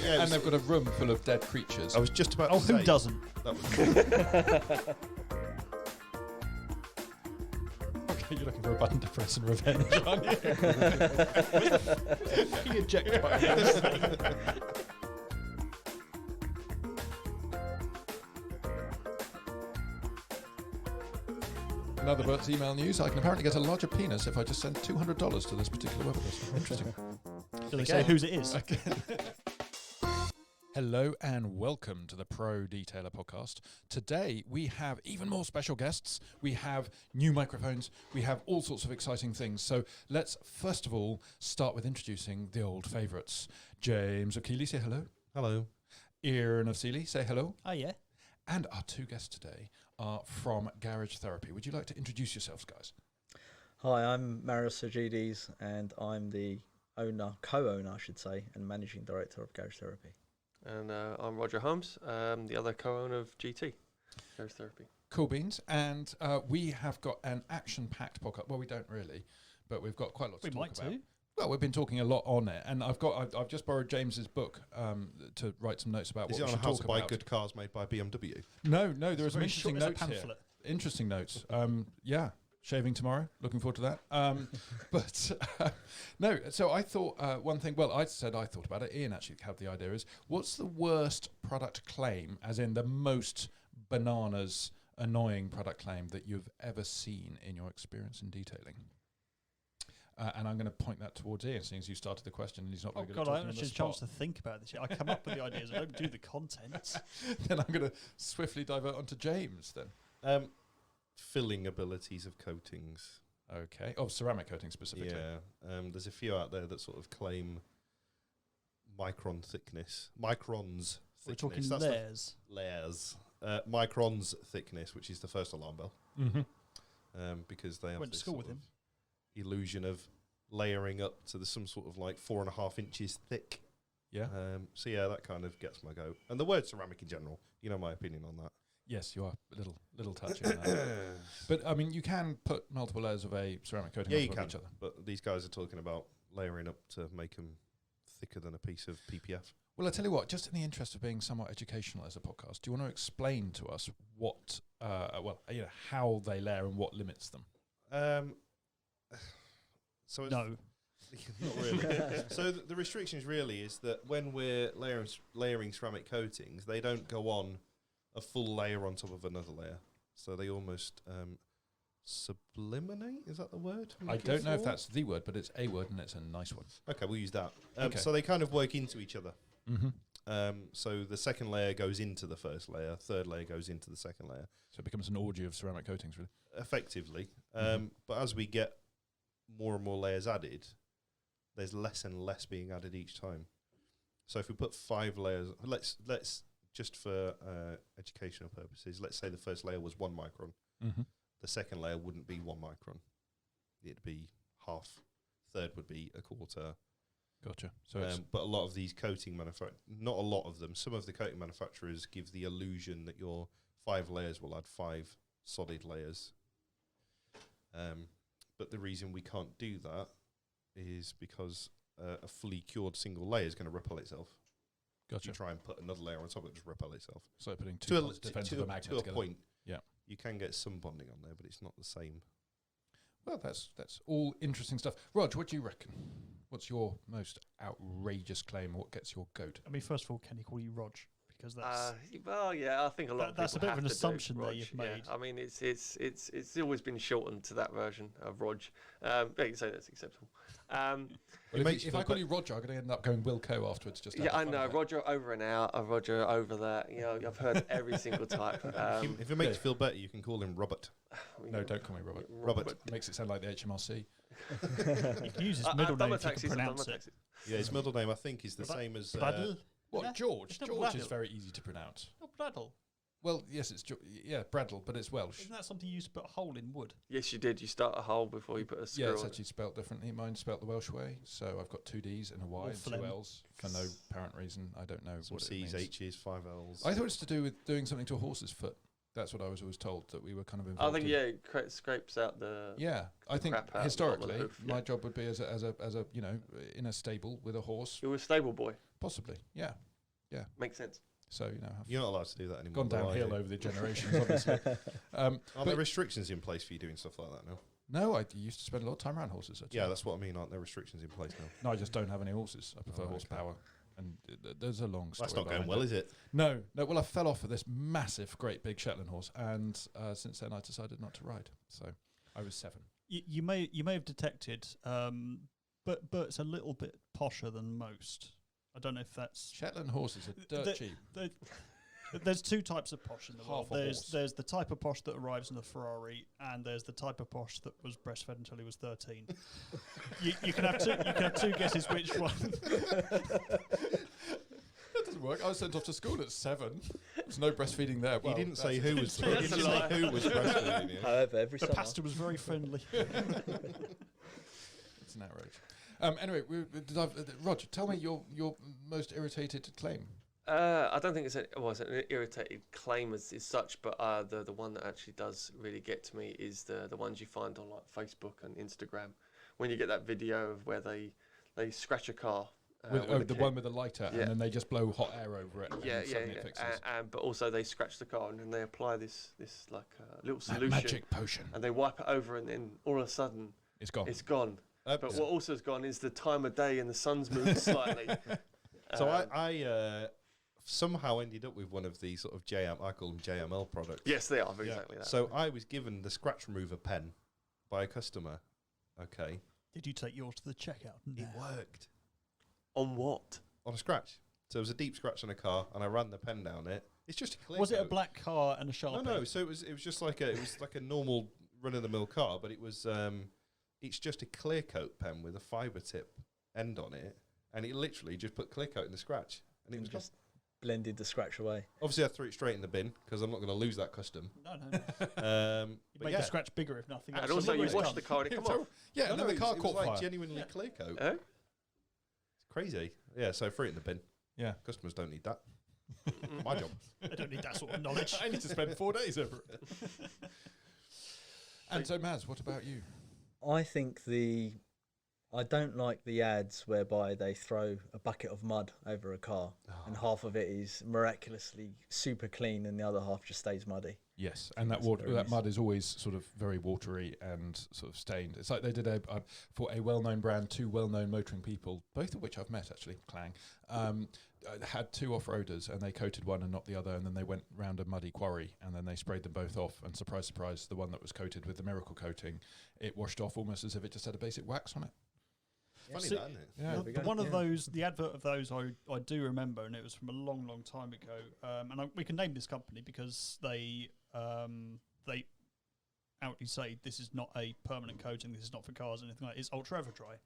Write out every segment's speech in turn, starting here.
Yeah, and they've got a room full of dead creatures. I was just about to say. who doesn't? That was, Okay, you're looking for a button to press and revenge, aren't you? Fucking eject button. In other Bert's email news, I can apparently get a larger penis if I just send $200 to this particular web address. Interesting. Do they say whose it is? Hello and welcome to the Pro Detailer podcast. Today we have even more special guests. We have new microphones. We have all sorts of exciting things. So let's first of all start with introducing the old favourites. James O'Keeley, say hello. hello. Ian of Seeley, say hello. Oh, yeah. And our two guests today are from Garage Therapy. Would you like to introduce yourselves, guys? Hi, I'm Marios and I'm the co-owner, I should say, and managing director of Garage Therapy. And I'm Rodger Holmes, the other co-owner of GT, Garage Therapy. Cool beans. And we have got an action-packed podcast. Well, we don't really, but we've got quite a lot to talk about. Well, we've been talking a lot on it, and I've just borrowed James's book to write some notes about Is what it we on should how talk to buy about. good cars made by BMW? No, there are some very interesting short, notes it's a here. pamphlet. Interesting notes. Yeah, shaving tomorrow. Looking forward to that. But no, so I thought one thing. Well, I thought about it. Ian actually had the idea. Is what's the worst product claim, as in the most bananas, annoying product claim that you've ever seen in your experience in detailing? And I'm going to point that towards Ian, seeing as you started the question and he's not very good at I talking haven't on the had a chance spot. to think about this yet. I come up with the ideas, I don't do the content. Then I'm going to swiftly divert onto James then. Filling abilities of coatings. Okay. Oh, ceramic coating specifically. Yeah. There's a few out there that sort of claim microns thickness. We're talking That's layers. Layers. Microns thickness, which is the first alarm bell. Mm-hmm. Because they have Went to this school sort with of him. illusion of layering up to some sort of like 4.5 inches thick. Yeah. So yeah, that kind of gets my goat. And the word ceramic in general, you know my opinion on that. Yes, you are a little touchy on that. But I mean, you can put multiple layers of a ceramic coating Yeah, on you top of can. each other. But these guys are talking about layering up to make them thicker than a piece of PPF. Well, I tell you what, just in the interest of being somewhat educational as a podcast, do you want to explain to us what, how they layer and what limits them? So it's No. not really. So the restrictions really is that when we're layering ceramic coatings, they don't go on a full layer on top of another layer. So they almost sublimate. Is that the word? I don't know if that's the word, but it's a word and it's a nice one. Okay, we'll use that. Okay. So they kind of work into each other. Mm-hmm. So the second layer goes into the first layer, third layer goes into the second layer. So it becomes an orgy of ceramic coatings, really. Effectively. But as we get more and more layers added, there's less and less being added each time. So if we put 5 layers, let's just for educational purposes, let's say the first layer was 1 micron. Mm-hmm. The second layer wouldn't be 1 micron. It'd be half. Third would be a quarter. Gotcha. So it's But a lot of these coating not a lot of them, some of the coating manufacturers give the illusion that your 5 layers will add 5 solid layers. But the reason we can't do that is because a fully cured single layer is going to repel itself. gotcha. You try and put another layer on top, it just repel itself. So putting To two a, positive ends to, of a a, magnet to a together. point, Yeah. you can get some bonding on there, but it's not the same. Well, that's all interesting stuff. Rog, what do you reckon? What's your most outrageous claim? What gets your goat? I mean, first of all, can he call you Rog? Because that's Well, yeah, I think a lot of that's a people bit of have an to assumption do there Rog, you've yeah. made. I mean, it's always been shortened to that version of Rog. Yeah, you can say that's acceptable. Well, makes you if I feel call you Roger, I'm going to end up going Wilco afterwards. Just Yeah, I know. Roger over and out, Roger over that. You know, I've heard every single type. If it makes you feel better, you can call him Robert. No, don't call me Robert. Robert. Makes it sound like the HMRC. you can use his middle name if you can pronounce it. Yeah, his middle name I think is the same as Bradl? What, Yeah, George? it's not George is Bradl. very easy to pronounce. Not Bradl. Well, yes, it's Bradl, but it's Welsh. Isn't that something you used to put a hole in wood? Yes, you did. You start a hole before you put a screw Yeah, it's on it. actually spelt differently. Mine's spelt the Welsh way, so I've got 2 Ds and a Y Or and 2 phlegm. L's for no apparent reason. I don't know some what C's, it means. H's, 5 L's. I thought it's to do with doing something to a horse's foot. That's what I was always told, that we were kind of I involved think in. yeah, it scrapes out the. Yeah, I think crap out of the bottom of the historically hoof, my yeah. job would be as a in a stable with a horse, You were a stable boy. possibly. Yeah, Yeah. Makes sense. So, you know, You're not allowed to do that anymore. gone downhill over the generations, obviously. Are there restrictions in place for you doing stuff like that now? No, I used to spend a lot of time around horses. Actually. Yeah, that's what I mean. Aren't there restrictions in place now? No, I just don't have any horses. I prefer horsepower. And there's a long story. That's not going behind well, it. is it? No. Well, I fell off of this massive, great big Shetland horse, and since then I decided not to ride. So I was 7. You may have detected, but it's a little bit posher than most. I don't know if that's Shetland horses are dirt cheap. There's 2 types of posh in the world. Half a horse. There's the type of posh that arrives in a Ferrari, and there's the type of posh that was breastfed until he was 13. you can have 2. You can have 2 guesses which one. That doesn't work. I was sent off to school at 7. There's no breastfeeding there. Well, He didn't say who was. He That's didn't a say lie. who was breastfeeding you. However, every The summer, pastor was very friendly. It's an outrage. Anyway, Rodger, tell me your most irritated claim. I don't think it's an irritated claim as such, but the one that actually does really get to me is the ones you find on like Facebook and Instagram, when you get that video of where they scratch a car. The one with the lighter, and then they just blow hot air over it. Yeah, and suddenly it fixes. But also they scratch the car and then they apply this like little That solution, magic potion. and they wipe it over, and then all of a sudden It's gone. it's gone. But what also has gone is the time of day, and the sun's moved slightly. So I somehow ended up with one of these sort of I call them JML products. Yes, they are exactly that. So I was given the scratch remover pen by a customer. Okay. Did you take yours to the checkout? No. It worked. On what? On a scratch. So it was a deep scratch on a car, and I ran the pen down it. It's just a clear Was it a coat. black car and a Sharpie? No. So it was just like a normal run of the mill car, but it was it's just a clear coat pen with a fibre tip end on it, and it literally just put clear coat in the scratch, and it was just blended the scratch away. obviously I threw it straight in the bin because I'm not going to lose that custom. No. You You made the scratch bigger, if nothing else. And also So you look where wash it's the come. car and it come off. Yeah, and then the car it was caught like fire. genuinely clear coat. Oh? It's crazy. Yeah, so I threw it in the bin. Yeah. Customers don't need that. My job. I don't need that sort of knowledge. I need to spend 4 days over it. And so, Maz, what about you? I think I don't like the ads whereby they throw a bucket of mud over a car and half of it is miraculously super clean and the other half just stays muddy. Yes, and that That's very that mud is always sort of very watery and sort of stained. It's like they did for a well-known brand, 2 well-known motoring people, both of which I've met actually, Clang, had 2 off-roaders and they coated one and not the other, and then they went round a muddy quarry and then they sprayed them both off, and surprise, surprise, the one that was coated with the miracle coating, it washed off almost as if it just had a basic wax on it. Funny See, that, isn't it? Yeah. The one of those, the advert of those, I do remember, and it was from a long, long time ago. And we can name this company because they outly say this is not a permanent coating, this is not for cars, or anything like that. It's Ultra Everdry.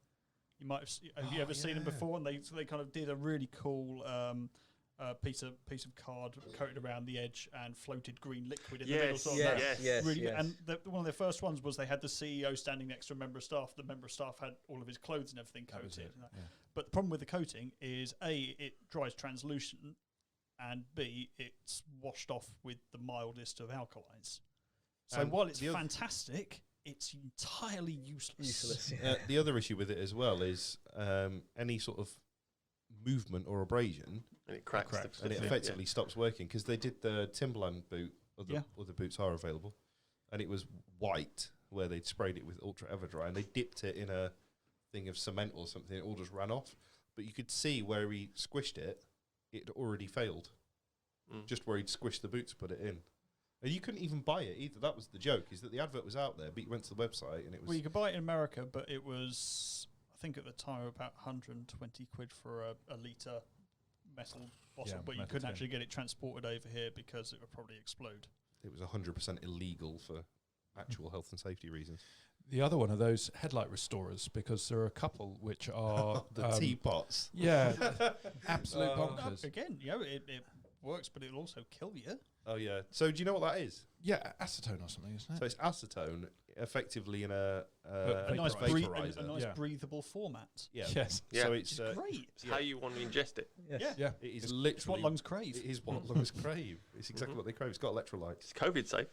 You might have you ever seen them before? And they kind of did a really cool piece of card coated around the edge and floated green liquid in the middle. Sort of yes. really good. And one of their first ones was they had the CEO standing next to a member of staff. The member of staff had all of his clothes and everything That was coated. it, yeah. But the problem with the coating is A, it dries translucent, and B, it's washed off with the mildest of alkalis. So And while it's the oth- fantastic, it's entirely useless. Useless. Yeah. The other issue with it as well is any sort of movement or abrasion, And it cracks. and it effectively stops working, because they did the Timberland boot, other boots are available, and it was white where they'd sprayed it with Ultra Everdry, and they dipped it in a thing of cement or something, it all just ran off. But you could see where he squished it, it already failed. Just where he'd squished the boot to put it in. And you couldn't even buy it either. That was the joke, is that the advert was out there, but you went to the website and it was... Well, you could buy it in America, but it was, I think at the time, about 120 quid for a litre metal bottle, but you metal couldn't tin. actually get it transported over here because it would probably explode. It was 100% illegal for actual health and safety reasons. The other one of those headlight restorers, because there are a couple which are The teapots. Yeah, absolute bonkers. Again, it works, but it'll also kill you. Oh, yeah. So do you know what that is? Yeah, acetone or something, isn't it? So it's acetone, effectively in a A nice, vaporizer. a nice Yeah. breathable format. Yeah. Yes. Yeah. So it's It's great. It's how you want to ingest it. Yes. Yeah. it is It's literally what lungs crave. It is what lungs crave. It's exactly what they crave. It's got electrolytes. It's COVID safe.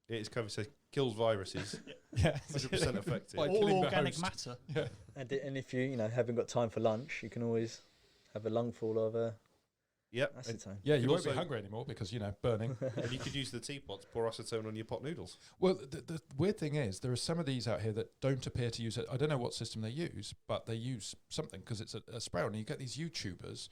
It is covered, so kills viruses. Yeah. 100% effective. By All killing the organic host. matter. And if you haven't got time for lunch, you can always have a lungful of Yep. Acetone. Yeah, you could won't be also- hungry anymore because, burning. And you could use the teapot to pour acetone on your pot noodles. Well, the weird thing is there are some of these out here that don't appear to use it. I don't know what system they use, but they use something because it's a sprayer. And you get these YouTubers,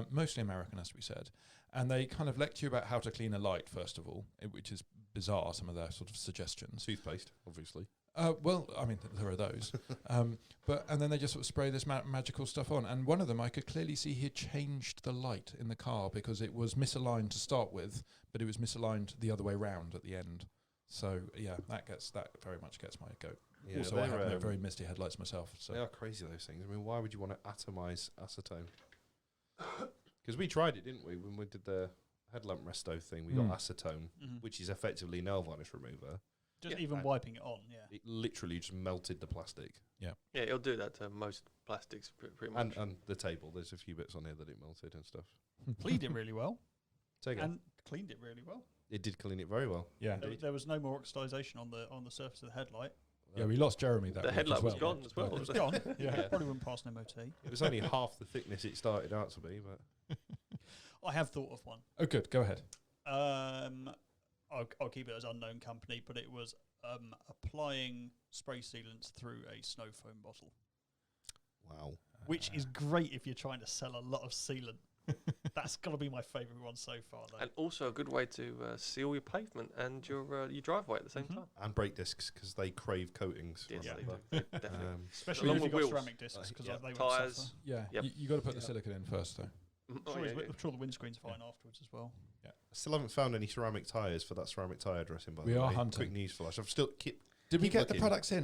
mostly American, as we said, and they kind of lecture you about how to clean a light, first of all, which is bizarre, some of their sort of suggestions. Toothpaste, obviously. Well, I mean, there are those. And then they just sort of spray this magical stuff on. And one of them, I could clearly see he had changed the light in the car because it was misaligned to start with, but it was misaligned the other way round at the end. So, yeah, that very much gets my goat. Yeah, Also, I they're, have very misty headlights myself. So They are crazy, those things. I mean, why would you want to atomize acetone? Because we tried it, didn't we? When we did the headlamp resto thing, we got acetone, which is effectively nail varnish remover. Just Yeah. even And wiping it on, yeah. It literally just melted the plastic. Yeah, it'll do that to most plastics pretty much. And the table. There's a few bits on here that it melted and stuff. Cleaned it really well. Take it. And cleaned it really well. It did clean it very well. yeah. There was no more oxidization on the surface of the headlight. Yeah, we lost Jeremy that The week headlight as was well. gone as well. It was gone. Yeah. Probably wouldn't pass an MOT. It was only half the thickness it started out to be, but I have thought of one. Oh, good. Go ahead. I'll keep it as unknown company, but it was applying spray sealants through a snow foam bottle, wow. which is great if you're trying to sell a lot of sealant. That's got to be my favourite one so far, though. And also a good way to seal your pavement and your driveway at the same time. And brake discs, because they crave coatings. Yes, remember? they do. Definitely. Especially along if you've with got wheels. ceramic discs, because Yeah. they won't Tyres. suffer. Yeah, Yep. you got to put the Yeah. silicone in first, though. I'm Oh, sure, yeah, yeah. I'm sure the windscreen's fine afterwards as well. I still haven't found any ceramic tyres for that ceramic tyre dressing, by We the way. are hunting. Quick news flash. I've still Did we Keep get the looking. products in?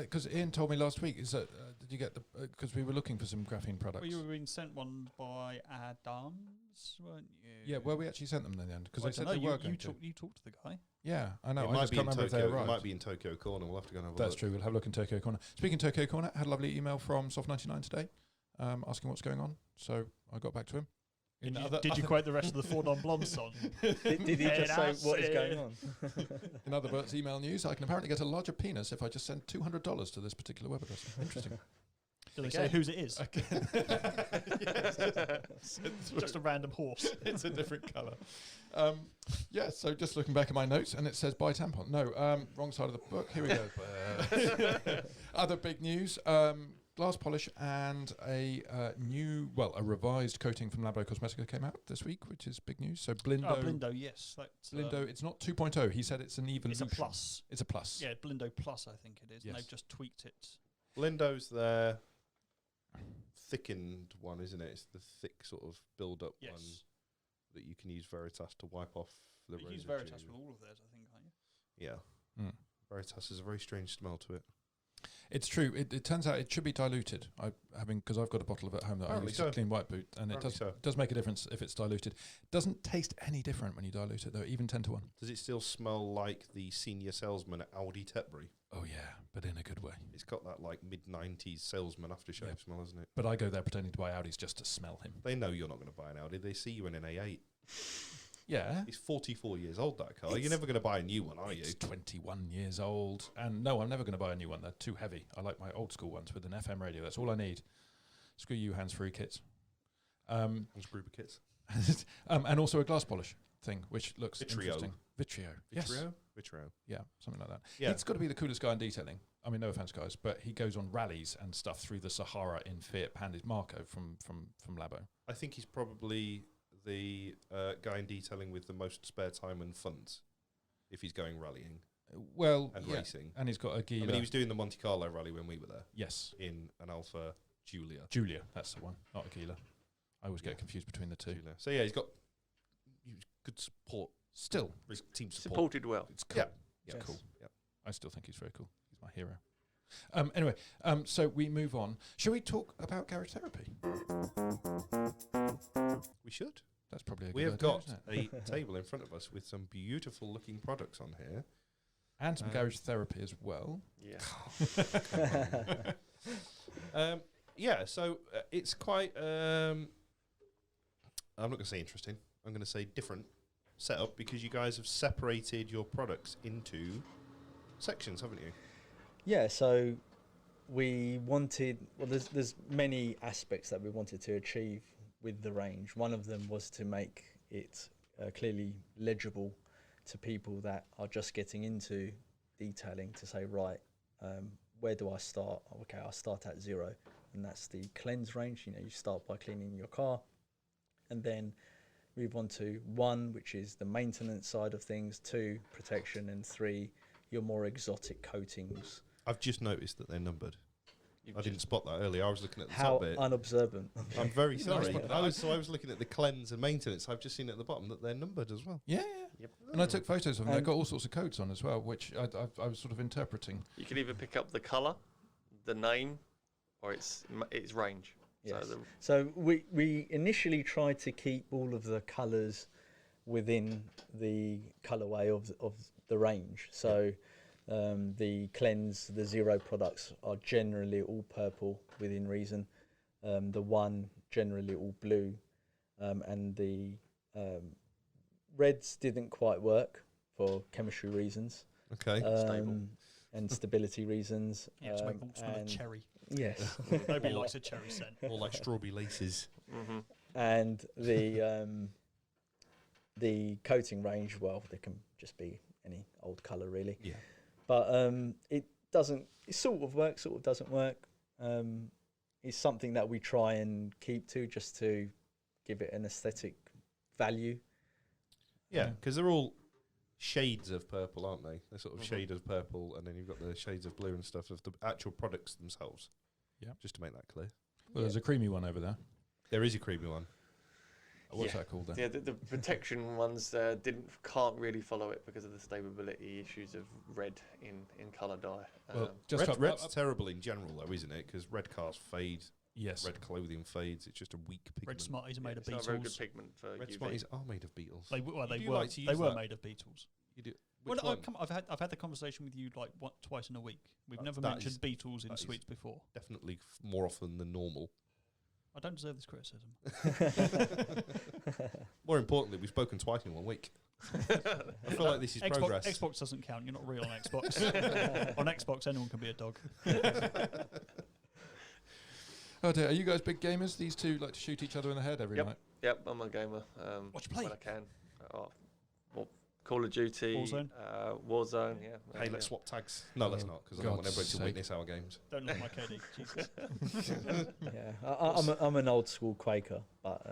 Because Ian told me last week. Is that did you get the? Because we were looking for some graphene products. Well, you were being sent one by Adams, weren't you? Yeah, well, we actually sent them in the end because Well, they I said don't they know, were going to. you talked to the guy. Yeah, I know. It I might just be can't in remember if they Tokyo. It arrived. might be in Tokyo Corner. We'll have to go and have a That's look. true. We'll have a look in Tokyo Corner. Speaking of Tokyo Corner, I had a lovely email from Soft99 today, asking what's going on. So I got back to him. Did you quote the rest of the Four Non Blondes song? Did he just say what is going on? In other words, email news, I can apparently get a larger penis if I just send $200 to this particular web address. Interesting. Do they say whose it is? Yes. Just a random horse. It's a different colour. Yeah, so just looking back at my notes, and it says buy tampon. No, wrong side of the book. Here we go. Other big news. Glass polish and a revised coating from Labo Cosmetica came out this week, which is big news. So Blindo, Blindo, yes. That's, Blindo, it's not 2.0. He said it's an evolution. it's a plus. It's a plus. Yeah, Blindo Plus, I think it is. And Yes. they've just tweaked it. Lindo's their thickened one, isn't it? It's the thick sort of build-up one Yes. that you can use Veritas to wipe off the You residue. use Veritas with all of theirs, I think, can't you? Yeah. Veritas has a very strange smell to it. It's true. It turns out it should be diluted. Because I've got a bottle of it at home that I Apparently use to so. clean white boot, and Apparently it does make a difference if it's diluted. Doesn't taste any different when you dilute it though, even 10-1. Does it still smell like the senior salesman at Audi Tetbury? Oh yeah, but in a good way. It's got that like mid-90s salesman aftershave Yep. smell, isn't it? But I go there pretending to buy Audis just to smell him. They know you're not going to buy an Audi. They see you in an A8. Yeah. He's 44 years old, that car. You're It's- never going to buy a new one, are you? It's 21 years old. And no, I'm never going to buy a new one. They're too heavy. I like my old school ones with an FM radio. That's all I need. Screw you, hands-free kits. And group of kits. And also a glass polish thing, which looks Vitrio. interesting. Vitrio. Yes. Vitrio. Yeah, something like that. Yeah. He's got to be the coolest guy in detailing. I mean, no offense, guys, but he goes on rallies and stuff through the Sahara in Fiat Pandit Marco from Labo. I think he's probably the guy in detailing with the most spare time and funds if he's going rallying Well, and yeah. racing. And he's got a I Gila. mean, he was doing the Monte Carlo rally when we were there Yes. in an Alfa Giulia. Julia, that's the one, not a Gila. I always get confused between the two. Giulia. So, yeah, he's got good support. Still, Team support. Supported well. it's cool. Yeah. It's Yes. cool. Yeah. I still think he's very cool. He's my hero. Anyway, so we move on. Shall we talk about garage therapy? We should. That's probably a We good have idea, got isn't it? a table in front of us with some beautiful looking products on here. And some garage therapy as well. Yeah. Yeah, so it's quite, I'm not going to say interesting, I'm going to say different setup because you guys have separated your products into sections, haven't you? Yeah, so we wanted, there's many aspects that we wanted to achieve with the range. One of them was to make it clearly legible to people that are just getting into detailing, to say, right, where do I start? Okay, I'll start at 0, and that's the cleanse range. You know, you start by cleaning your car, and then move on to 1, which is the maintenance side of things, 2, protection, and 3, your more exotic coatings. I've just noticed that they're numbered. I didn't spot that earlier. I was looking at the How top bit. unobservant. I'm very sorry. I was looking at the cleanse and maintenance. I've just seen at the bottom that they're numbered as well. Yeah. Yep. And I took photos of them. They've got all sorts of codes on as well, which I was sort of interpreting. You can either pick up the colour, the name, or its range. Yes. So we initially tried to keep all of the colours within the colourway of the range. So the cleanse, the 0 products are generally all purple within reason. The 1 generally all blue, and the reds didn't quite work for chemistry reasons. Okay. Stable. And stability reasons. Yeah, to make them smell of cherry. Yes. Nobody likes a cherry scent. More like strawberry laces. Mm-hmm. And the coating range, well, they can just be any old colour really. Yeah. But it sort of works, sort of doesn't work. It's something that we try and keep to, just to give it an aesthetic value. Yeah, because they're all shades of purple, aren't they? They're sort of shade of purple, and then you've got the shades of blue and stuff of the actual products themselves. Yeah. Just to make that clear. Well, there's a creamy one over there. There is a creamy one. What's that called then? Yeah, the protection ones can't really follow it because of the stability issues of red in colour dye. Well, just red's terrible in general, though, isn't it? Because red cars fade. Yes. Red clothing fades. It's just a weak pigment. Red Smarties are made of it's not beetles. a very good pigment for Red UV. Smarties are made of beetles. They You were like to use that? made of beetles. You do. Well, Which one? I've had the conversation with you like twice in a week. We've never that mentioned is- beetles in that is- sweets before. Definitely more often than normal. I don't deserve this criticism. More importantly, we've spoken twice in 1 week. I feel like this is progress. Xbox doesn't count. You're not real on Xbox. On Xbox, anyone can be a dog. Oh dear, are you guys big gamers? These two like to shoot each other in the head every night. Yep, I'm a gamer. What you play? When I can. Well, Call of Duty, Warzone? Warzone, yeah. Hey, let's swap tags. No, let's not, because I don't want God's everybody to sake. witness our games. Don't look my KD. Jesus. Yeah, I'm an old school Quaker, but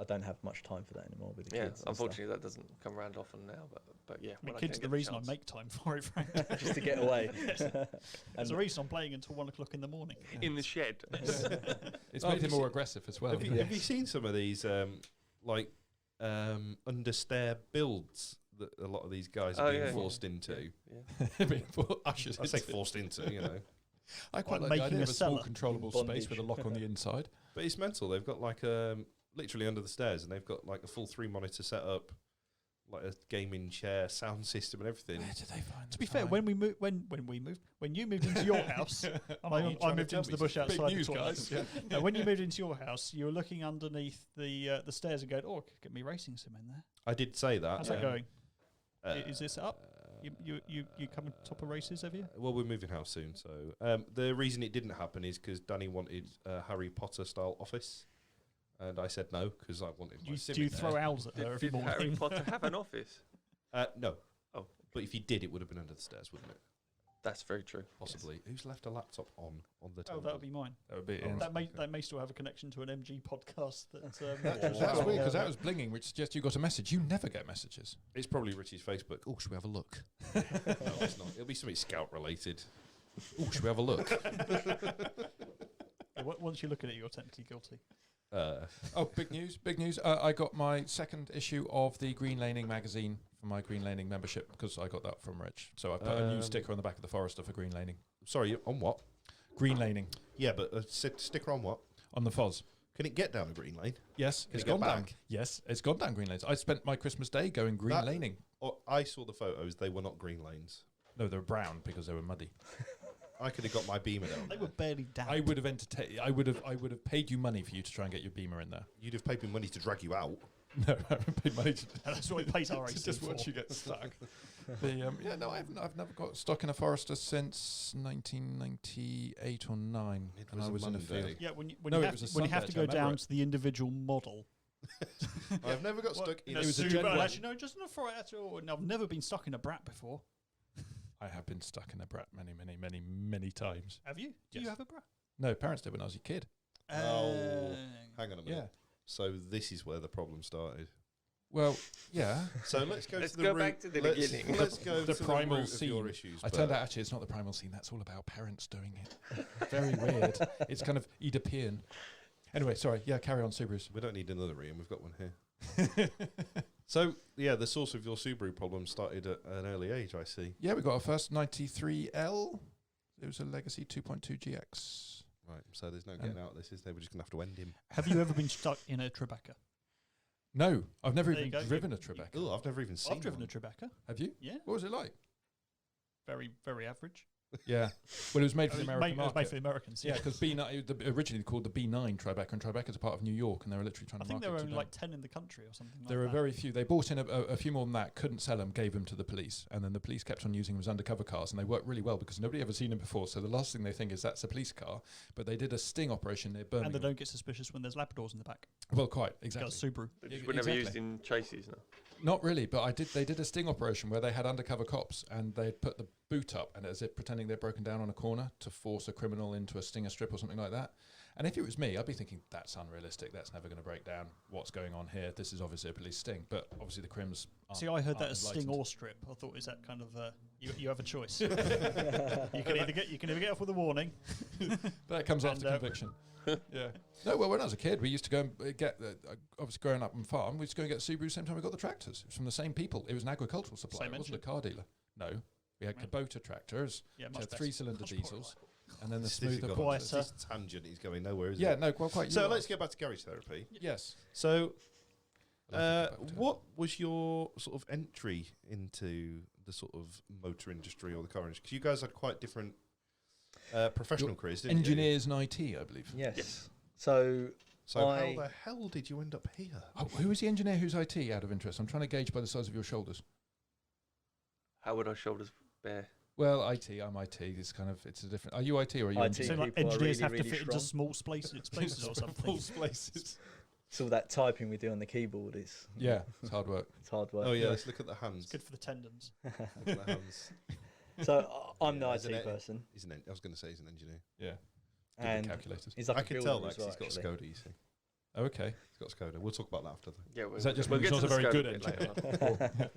I don't have much time for that anymore with the Yeah, kids. and unfortunately that doesn't come around often now, but yeah. I mean, when kids are can the get reason I chance. make time for it, Frank. stuff, just to get away. There's a reason I'm playing until 1 o'clock in the morning. In the shed. It's Oh, made him have you more seen- aggressive as well. Have you seen some of these, understair builds that a lot of these guys are being forced into? Yeah. Ushers I say into it. forced into, you know. I quite Like like the making idea a of a small cellar. controllable Bondage. space with a lock on the inside. But it's mental. They've got like literally under the stairs, and they've got like a full 3 monitor setup, like a gaming chair, sound system, and everything. Where do they find To be fair, when you moved into your house, and I moved into the bush outside. Big news, the toilet. guys. Yeah. Now, when you moved into your house, you were looking underneath the stairs and going, "Oh, I could get me racing sim in there." I did say that. How's that going? Uh, Is this up? You coming top of races, have you? Well, we're moving house soon, so the reason it didn't happen is because Danny wanted a Harry Potter style office, and I said no because I wanted my sim Do you in there. throw owls at her every Did Harry morning? Potter have an office? No. Oh. But if he did, it would have been under the stairs, wouldn't it? That's very true. Possibly. Who's left a laptop on the table? Oh, that would be mine. That would be Oh, in. That may still have a connection to an MG podcast. That's Wow. weird because that was blinging, which suggests you got a message. You never get messages. It's probably Richie's Facebook. Oh, should we have a look? No, it's not. It'll be something Scout related. Oh, should we have a look? Once you look at it, you're technically guilty. Oh, big news! Big news! I got my second issue of the Green Laning magazine for my Green Laning membership because I got that from Rich. So I put a new sticker on the back of the Forester for Green Laning. Sorry, on what? Green Laning Yeah, but a sticker on what? on the Foz. Can it get down a green lane? Yes, Can it's it get gone down. back? Yes, it's gone down Green Lanes. I spent my Christmas day going Green That- Laning. Oh, I saw the photos. They were not green lanes. No, they were brown because they were muddy. I could have got my Beamer down. They there. were barely damp. I would have paid you money for you to try and get your Beamer in there. You'd have paid me money to drag you out. No, I haven't paid money to And that's what it pays RAC to just for. watch you get stuck. I've never got stuck in a Forester since 1998 or 9. It and was I a was in a Monday. field. Yeah, when No, you it have, was a when you have to Sunday, go I remember down it. to the individual model. I've never got stuck in a it was a Subaru. general- Actually, no, just not for it at all. And I've never been stuck in a Brat before. I have been stuck in a Brat many times. Have you? Do you Yes. have a Brat? No, parents did when I was a kid. Oh. Hang on a minute. Yeah. So this is where the problem started. Well, yeah. So let's go Let's to the go root. back to the let's, beginning. Let's go The to primal the root of your scene. issues. I turned out actually it's not the primal scene. That's all about parents doing it. Very weird. It's kind of Oedipian. Anyway, sorry. Yeah, carry on, Subarus. We don't need another Ian. We've got one here. So yeah, the source of your Subaru problem started at an early age. I see. Yeah, we got our first 93L. It was a Legacy 2.2 GX. Right. So there's no getting out of this, is there? We're just gonna have to end him. Have you ever been stuck in a Tribeca? No, I've never There you even go. driven a Tribeca. Oh, I've never even seen. I've driven one. a Tribeca. Have you? Yeah, What was it like? very, very average. Yeah. Well, it was made for the It was American made- it was made market. for the Americans. Yeah, because B9 originally called the B9 Tribeca, and Tribeca's a part of New York, and they were literally trying I to think there market were to only them. like 10 in the country or something. There like were that. very few. They bought in a few more than that, couldn't sell them, gave them to the police, and then the police kept on using them as undercover cars, and they worked really well because nobody ever seen them before. So the last thing they think is that's a police car, but they did a sting operation near And they Birmingham. don't get suspicious when there's Labradors in the back. Well, quite It's got exactly. a Subaru. They just Yeah, were never used exactly. in chases now. Not really, but they did a sting operation where they had undercover cops and they'd put the boot up and as if pretending they'd broken down on a corner to force a criminal into a stinger strip or something like that. And if it was me, I'd be thinking, that's unrealistic, that's never going to break down. What's going on here? This is obviously a police sting. But obviously the crims aren't. See, I heard that aren't as sting enlightened. or strip. I thought, is that kind of you have a choice? you can either get off with a warning. That comes And, after conviction. Yeah. No, well, when I was a kid, we used to go and get, obviously growing up on farm, we used to go and get Subaru same time we got the tractors. It was from the same people. It was an agricultural supplier. Same It wasn't a engine? car dealer. No. We had Right. Kubota tractors, Yeah, which much had better. 3-cylinder Much diesels, and then the This is smoother gone- Quieter. This tangent is going nowhere, is Yeah, it? no, quite. So you let's are. get back to garage therapy. Yes. So, I like to get back to it. what was your sort of entry into the sort of motor industry or the car industry? Because you guys had quite different professional careers, didn't you? Engineers and IT, I believe. Yes. So So I- how the hell did you end up here? Oh, who was the engineer who's IT out of interest? I'm trying to gauge by the size of your shoulders. How would our shoulders bear? Well, IT, I'm IT. It's kind of, it's a different. Are you IT or are you IT. engineer? So like people are engineers really, have to really fit into strong. small spaces or something. places. it's all that typing we do on the keyboard. It's Yeah, it's hard work. it's hard work. Oh yeah, let's look at the hands. It's good for the tendons. Look at the hands. So I'm Yeah, the isn't IT it? person, I was going to say he's an engineer. Yeah. Good with and calculators. he's like I a can builder tell that as 'cause well, he's got actually. Skoda. You see, Oh, okay. he's got Skoda. We'll talk about that after. Yeah, Is that just we'll because get he's to not a the very Skoda good bit later engineer? on.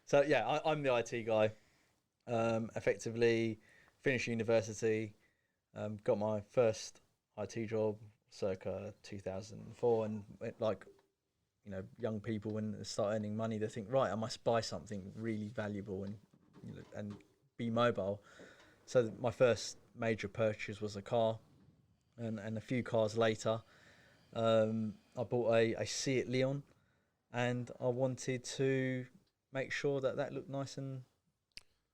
So yeah, I'm the IT guy. Effectively finished university, got my first IT job circa 2004, and like, you know, young people when they start earning money, they think, right, I must buy something really valuable and and be mobile. So my first major purchase was a car, and a few cars later, I bought a Seat Leon, and I wanted to make sure that looked nice and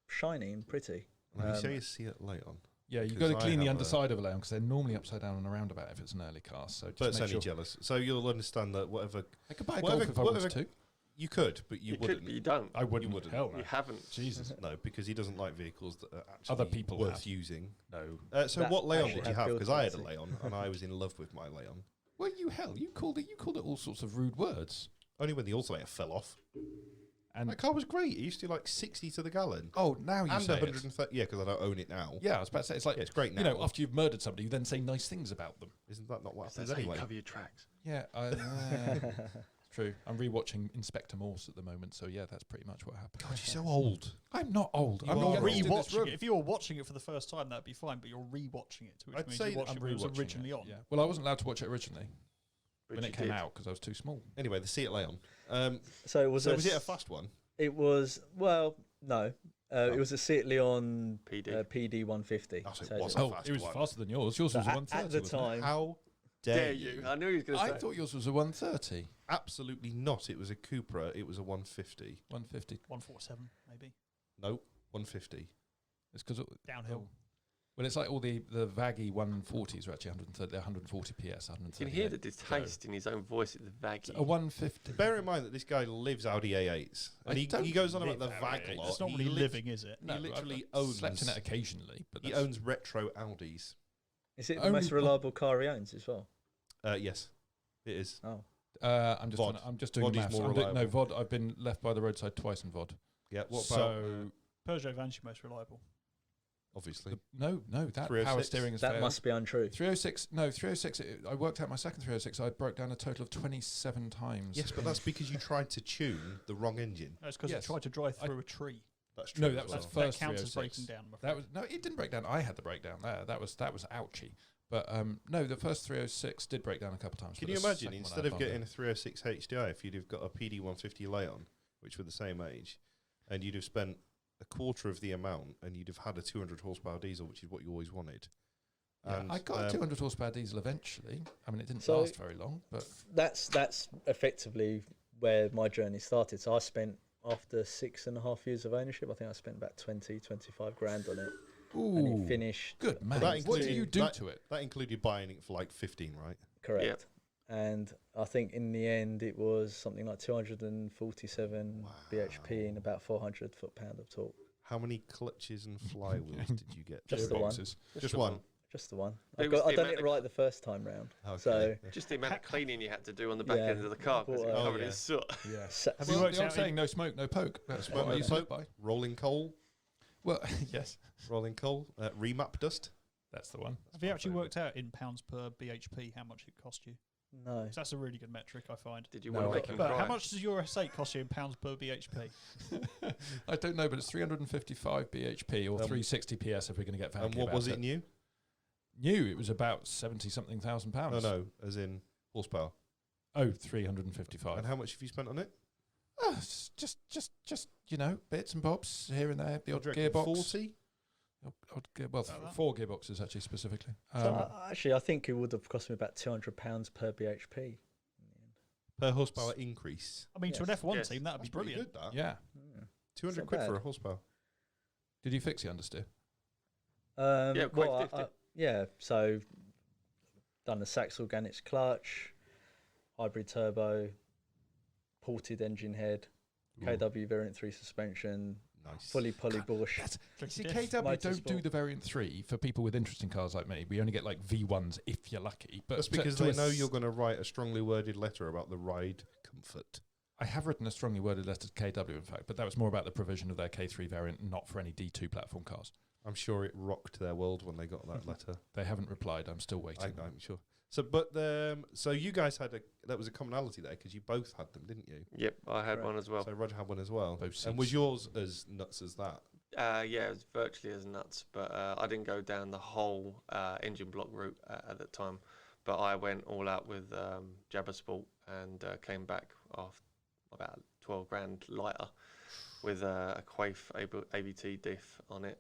shiny and pretty. When you Um, say you see it late on, Yeah, you've Because got to I clean the have underside of a Leon because they're normally upside down on a roundabout if it's an early car. So just but it's make only sure. jealous. So you'll understand that whatever I could buy a whatever- Golf if I wanted whatever- to. you could, but you You wouldn't. could, but you don't. I wouldn't. wouldn't. Hell no. You haven't. Jesus. No, because he doesn't like vehicles that are actually Other people worth have. using. No. So That what Leon actually did you have have? built Because I had a quality. Leon and I was in love with my Leon. Well, you called it all sorts of rude words. Only when the alternator fell off. And That car was great. It used to do like 60 to the gallon. oh, now you And say it. 130. Yeah, because I don't own it now. Yeah, I was about to say it's like Yeah, it's great now. you know, after you've murdered somebody, you then say nice things about them. Isn't that not what That's happens how you anyway? cover your tracks. Yeah, true. I'm rewatching Inspector Morse at the moment, so yeah, that's pretty much what happened. God, you're so old. I'm not old. You I'm are not old. in this Rewatching room. it. If you were watching it for the first time, that'd be fine. But you're rewatching it, which I'd means say you watched I'm it when it was rewatching originally it, on. Yeah. Well, I wasn't allowed to watch it originally But when you it came did. out because I was too small. Anyway, the Seat Leon. So it was So was it a fast one? It was no. It was a Seat Leon PD. PD 150. Oh, so it So was it's- a Oh, fast it was one. faster than yours. Yours was a at 130. the wasn't it? time, How Dare dare you? I knew he was going to I say. thought yours was a 130. Absolutely not. It was a Cupra. It was a 150. 150. 147 maybe No, 150. It's because downhill. Well, it's like all the Vaggy 140s are actually 140 PS, 130. You can hear the distaste in his own voice at the Vaggy. A 150. Bear in mind that this guy lives Audi A8s, and he goes on about the VAG lot. It's not He really lives- living, is it? He literally I've owns. slept in it occasionally, but He owns retro Audis. Is it the Only most reliable car he owns as well? Yes, it is. Oh. I'm just VOD. I'm just doing VOD is maths. more I'm doing, no reliable. VOD. I've been left by the roadside twice in VOD. Yeah. What so about? Peugeot Van's your most reliable. Obviously. no, that 306? power steering is That must be untrue. 306. No, 306. I worked out my second 306. I broke down a total of 27 times. Yes, but that's because you tried to tune the wrong engine. No, it's because Yes. it tried to drive through a tree. That's true. No, as that was well. the That first counts as 306. breaking down. I'm That afraid. was no, it didn't break down. I had the breakdown there. That was ouchy. But no, the first 306 did break down a couple of times. Can but you the imagine, second one instead I of found getting a 306 HDI, if you'd have got a PD 150 Leon, which were the same age, and you'd have spent a quarter of the amount, and you'd have had a 200 horsepower diesel, which is what you always wanted. Yeah, And I got a 200 horsepower diesel eventually. I mean, it didn't So- last very long, but That's effectively where my journey started. So I spent, after 6.5 years of ownership, I think I spent about 25 grand on it. And it finished. good man. that What do included- you do that- to it? That included buying it for like 15, right? Correct. Yep. And I think in the end it was something like 247 bhp and about 400 foot-pound of torque. How many clutches and flywheels did you get? Just the one. Gearboxes. Just one. Just the one. It I was the done amount it of- right the first time round. Okay. So Just the amount of cleaning you had to do on the back Yeah. end of the car because it Oh, was covered yeah. in soot. Yeah. Have you Well, worked the old out saying, no smoke, no poke. That's Smoke, what I no used to live poke. by. Rolling coal, Well, yes, rolling coal, remap dust. that's the one. Have you actually worked out in pounds per BHP how much it cost you? no. 'Cause that's a really good metric, I find. Did you No, want to make him But cry? how much does your estate cost you in pounds per BHP? I don't know, but it's 355 bhp or 360 PS if we're going to get fancy And what about was it new? New, it was about 70-something thousand No, pounds. no, as in horsepower. Oh, 355. And how much have you spent on it? Oh, it's just bits and bobs here and there. The odd What do you reckon, gearbox. 40? Well, About that. 4 gearboxes actually specifically. So actually, I think it would have cost me about £200 per BHP. Per horsepower increase. I mean, to an Yes. F1 Yes. team, that would be That's pretty brilliant. good, that. Yeah. 200 not quid for bad. a horsepower. Did you fix the understeer? Yeah, quite well, 50. yeah. So done the Sachs Organics clutch, hybrid turbo, ported engine head, KW variant 3 suspension, Nice. fully poly bush. See, Tricky diff. KW don't do Motorsport. the Variant 3 for people with interesting cars like me. We only get like V1s if you're lucky. But That's because they know you're going to write a strongly worded letter about the ride comfort. I have written a strongly worded letter to KW, in fact, but that was more about the provision of their K3 variant, not for any D2 platform cars. I'm sure it rocked their world when they got that letter. They haven't replied. I'm still waiting. I'm sure. So, so you guys had that was a commonality there because you both had them, didn't you? Yep, I had Correct. one as well. So Rodger had one as well. Both And was seats. yours as nuts as that? Yeah, it was virtually as nuts, but I didn't go down the whole engine block route at the time. But I went all out with Jabba Sport and came back off about 12 grand lighter with a Quaif ABT diff on it,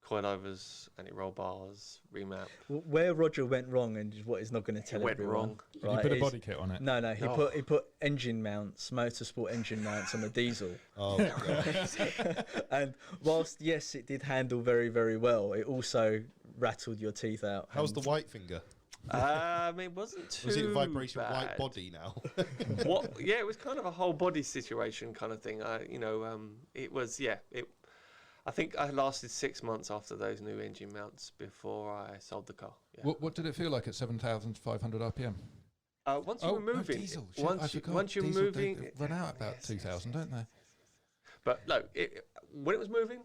coilovers, anti-roll bars, remap. Where Rodger went wrong and what he's not going to tell It went everyone. wrong. Did you put a body kit on it? No, he Oh. put engine mounts, motorsport engine mounts on the diesel. Oh, God. And whilst yes, it did handle very, very well, it also rattled your teeth out. How's the and white finger? I mean, it wasn't too Was it vibration bad. white body now? What? Yeah, it was kind of a whole body situation kind of thing. It was. Yeah, I think I lasted 6 months after those new engine mounts before I sold the car. Yeah. What did it feel like at 7,500 RPM? Once you were moving, diesel. Shit, I once you're Diesel, moving, they run out about 2,000, don't they? but no, when it was moving,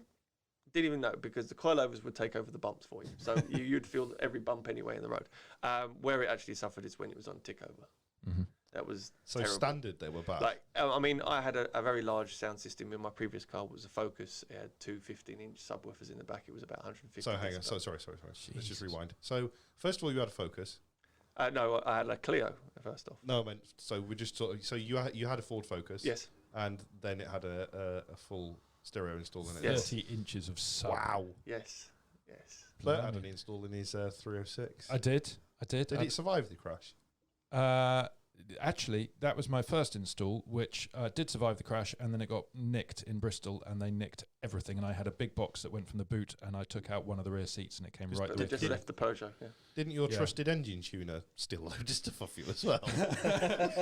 didn't even know because the coilovers would take over the bumps for you, so you'd feel every bump anyway in the road. Where it actually suffered is when it was on tick over. Mm-hmm. That was So terrible. standard they were bad. Like, I mean, I had a very large sound system in my previous car. It was a Focus. It had two 15-inch subwoofers in the back. It was about 150. So hang on. So decibels. sorry. Let's just Jesus. rewind. So first of all, you had a Focus. No, I had a Clio first off. No, I meant so we just sort of, so you had a Ford Focus. Yes. And then it had a full stereo installed in it. Yes. 30 inches of sub. Wow. Yes. Bert had Blimey. an install in his 306. I did. Did it survive the crash? Actually, that was my first install, which did survive the crash, and then it got nicked in Bristol, and they nicked everything. And I had a big box that went from the boot, and I took out one of the rear seats, and it came right. They just left the Peugeot. Yeah. Didn't your trusted engine tuner steal a load of stuff off you as well?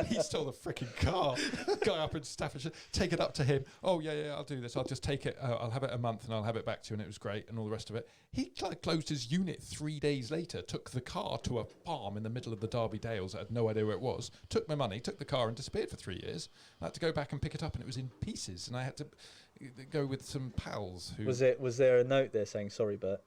He stole the freaking car. Guy up in Staffordshire, take it up to him. Oh yeah, I'll do this. I'll just take it. I'll have it a month, and I'll have it back to you, and it was great, and all the rest of it. He closed his unit 3 days later. Took the car to a farm in the middle of the Derby Dales. I had no idea where it was. Took my money, took the car, and disappeared for 3 years. I had to go back and pick it up, and it was in pieces. And I had to go with some pals. Who Was there a note there saying sorry, Bert?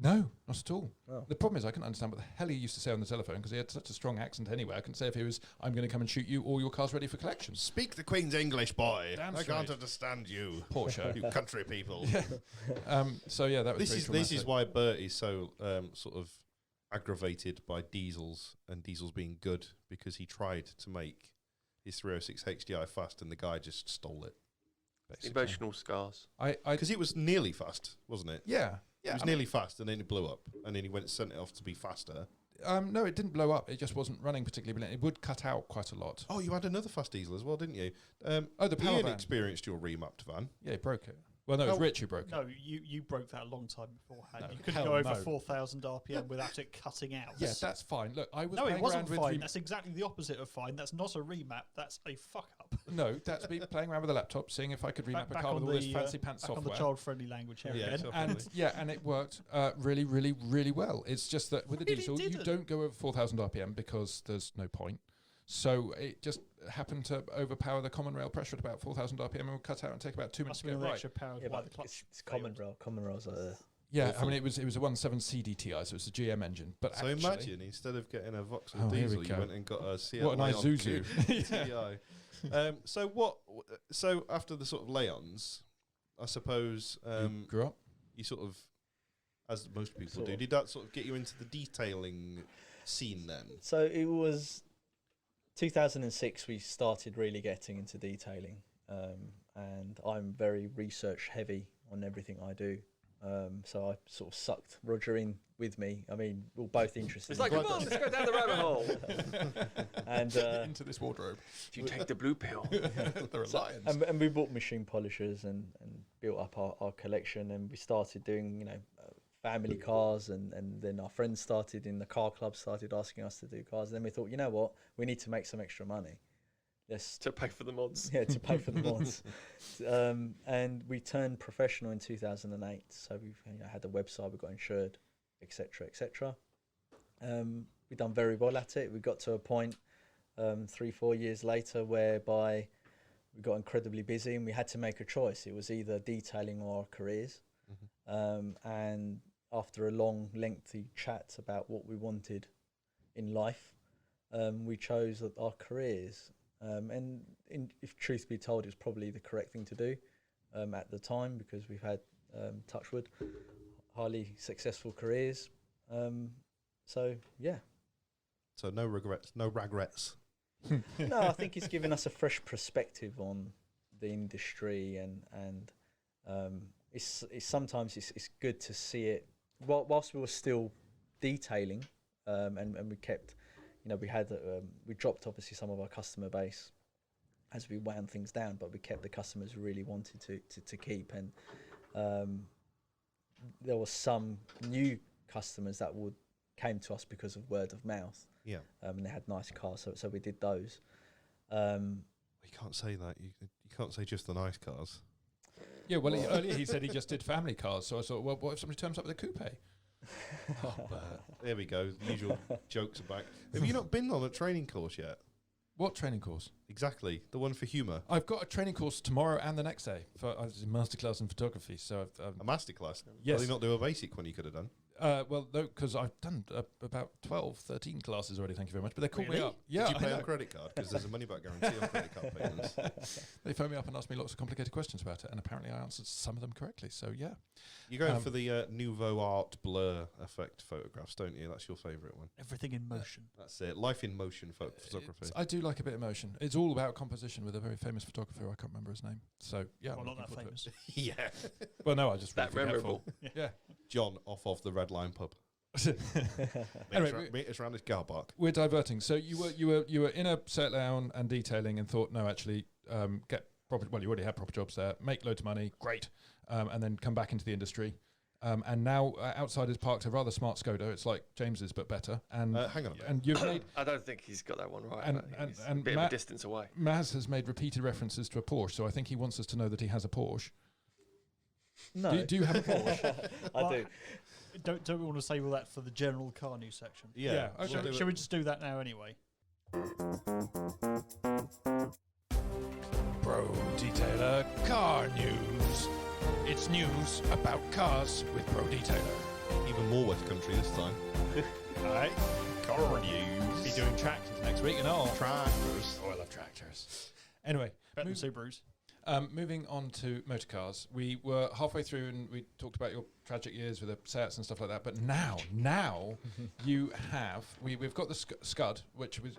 No, not at all. Oh. The problem is I couldn't understand what the hell he used to say on the telephone because he had such a strong accent anyway. I couldn't say if he was, I'm going to come and shoot you or your car's ready for collection. Speak the Queen's English, boy. Damn I can't straight. understand you. Poor show. You country people. So yeah, that was This is why Bert is so sort of aggravated by diesels and diesels being good, because he tried to make his 306 HDI fast and the guy just stole it. basically. Emotional scars. Because it was nearly fast, wasn't it? Yeah. It was nearly fast, and then it blew up, and then he went and sent it off to be faster. No, it didn't blow up. It just wasn't running particularly brilliant. It would cut out quite a lot. Oh, you had another fast diesel as well, didn't you? The power Ian van. experienced your remapped van. Yeah, he broke it. Well, no, it was Oh. Rich who broke it. No, you broke that a long time beforehand. No, You couldn't hell go over no. 4,000 RPM without it cutting out. Yeah, that's fine. Look, I was No, it playing wasn't around with fine. That's exactly the opposite of fine. That's not a remap. That's a fuck up. No, that's me playing around with a laptop, seeing if I could remap a car with all this fancy pants back on the software. child-friendly language here Yeah, again. so- And and it worked really, really, really well. It's just that with the Really diesel, you didn't. don't go over 4,000 RPM because there's no point. So it just happened to overpower the common rail pressure at about 4,000 RPM and would cut out and take about 2 minutes Must to be get on the right. extra power Yeah, why but the clutch it's common failed. rail. Common rails are Yeah, Awful. I mean it was a 1.7 CDTI, so it's a GM engine. But So actually, imagine, instead of getting a Vauxhall Oh, here we diesel, you go. went and got a CL What a nice Leon Zuzu. Coupe TDI. So after the sort of Leons, I suppose you grew up. you sort of, as most people Sort do, of. did that sort of get you into the detailing scene then? So it was 2006 we started really getting into detailing, and I'm very research heavy on everything I do. So I sort of sucked Rodger in with me. I mean, we're both interested. It's like, come on, let's go down the rabbit hole. And into this wardrobe. Do you take the blue pill? They're so- lions. and we bought machine polishers and built up our collection, and we started doing family cars, and then our friends started in the car club started asking us to do cars, and then we thought, you know what, we need to make some extra money. Let's To pay for the mods. yeah, to pay for the mods. And we turned professional in 2008. So we've had a website, we got insured, etc., etc. We've done very well at it. We got to a point 3-4 years later whereby we got incredibly busy and we had to make a choice. It was either detailing or our careers. And after a long, lengthy chat about what we wanted in life, we chose our careers. If truth be told, it's probably the correct thing to do at the time, because we've had, touchwood, highly successful careers. So, yeah. So no regrets, no regrets. No, I think it's given us a fresh perspective on the industry, and it's sometimes it's good to see it. Whilst we were still detailing, and we kept, we dropped obviously some of our customer base as we wound things down, but we kept the customers we really wanted to keep, and there were some new customers that came to us because of word of mouth. Yeah. And they had nice cars, so we did those. You can't say that. You can't say just the nice cars. Yeah, well, earlier he said he just did family cars, so I thought, well, what if somebody turns up with a coupe? There we go. The usual jokes are back. Have you not been on a training course yet? What training course? Exactly. The one for humour. I've got a training course tomorrow and the next day for a masterclass in photography. So I've, A masterclass. Yes. Why did you not do a basic one you could have done? well, no, because I've done about 12, 13 classes already. Thank you very much. But they called me Really? up. Yeah, Did you pay I on know. credit card? Because there's a money back guarantee on credit card payments. They phoned me up and asked me lots of complicated questions about it, and apparently I answered some of them correctly. So yeah, You're going for the nouveau art blur effect photographs, don't you? That's your favourite one. Everything in motion. That's it. Life in motion photography. I do like a bit of motion. It's all about composition with a very famous photographer. I can't remember his name. So yeah, Well, I'm not looking that forward to famous. Yeah. it. Well, no, I just That really forgetful. memorable. Yeah, John off of the Red Line pub. Anyway, It's around this car park. we're diverting. So you were in a set down and detailing and thought, no, actually, get proper. Well, you already had proper jobs there. Make loads of money, great, and then come back into the industry. And now Outsiders parked a rather smart Skoda. It's like James's but better. And Hang on a minute. and you've made I don't think he's got that one right. And- I think he's and a bit of Matt- a distance away. Maz has made repeated references to a Porsche, so I think he wants us to know that he has a Porsche. No, Do you have a Porsche? I do. Don't we want to save all that for the general car news section? Yeah, we'll okay. do it. Shall we just do that now anyway? Pro Detailer Car News. It's news about cars with Pro Detailer. Even more West Country this time. Alright, car news. Be doing tractors next week and all. Tractors. Oh, I love tractors. Anyway, Better than Subarus. moving on to motor cars. We were halfway through and we talked about your tragic years with the Seats and stuff like that. But now you have we've got the Skod, which was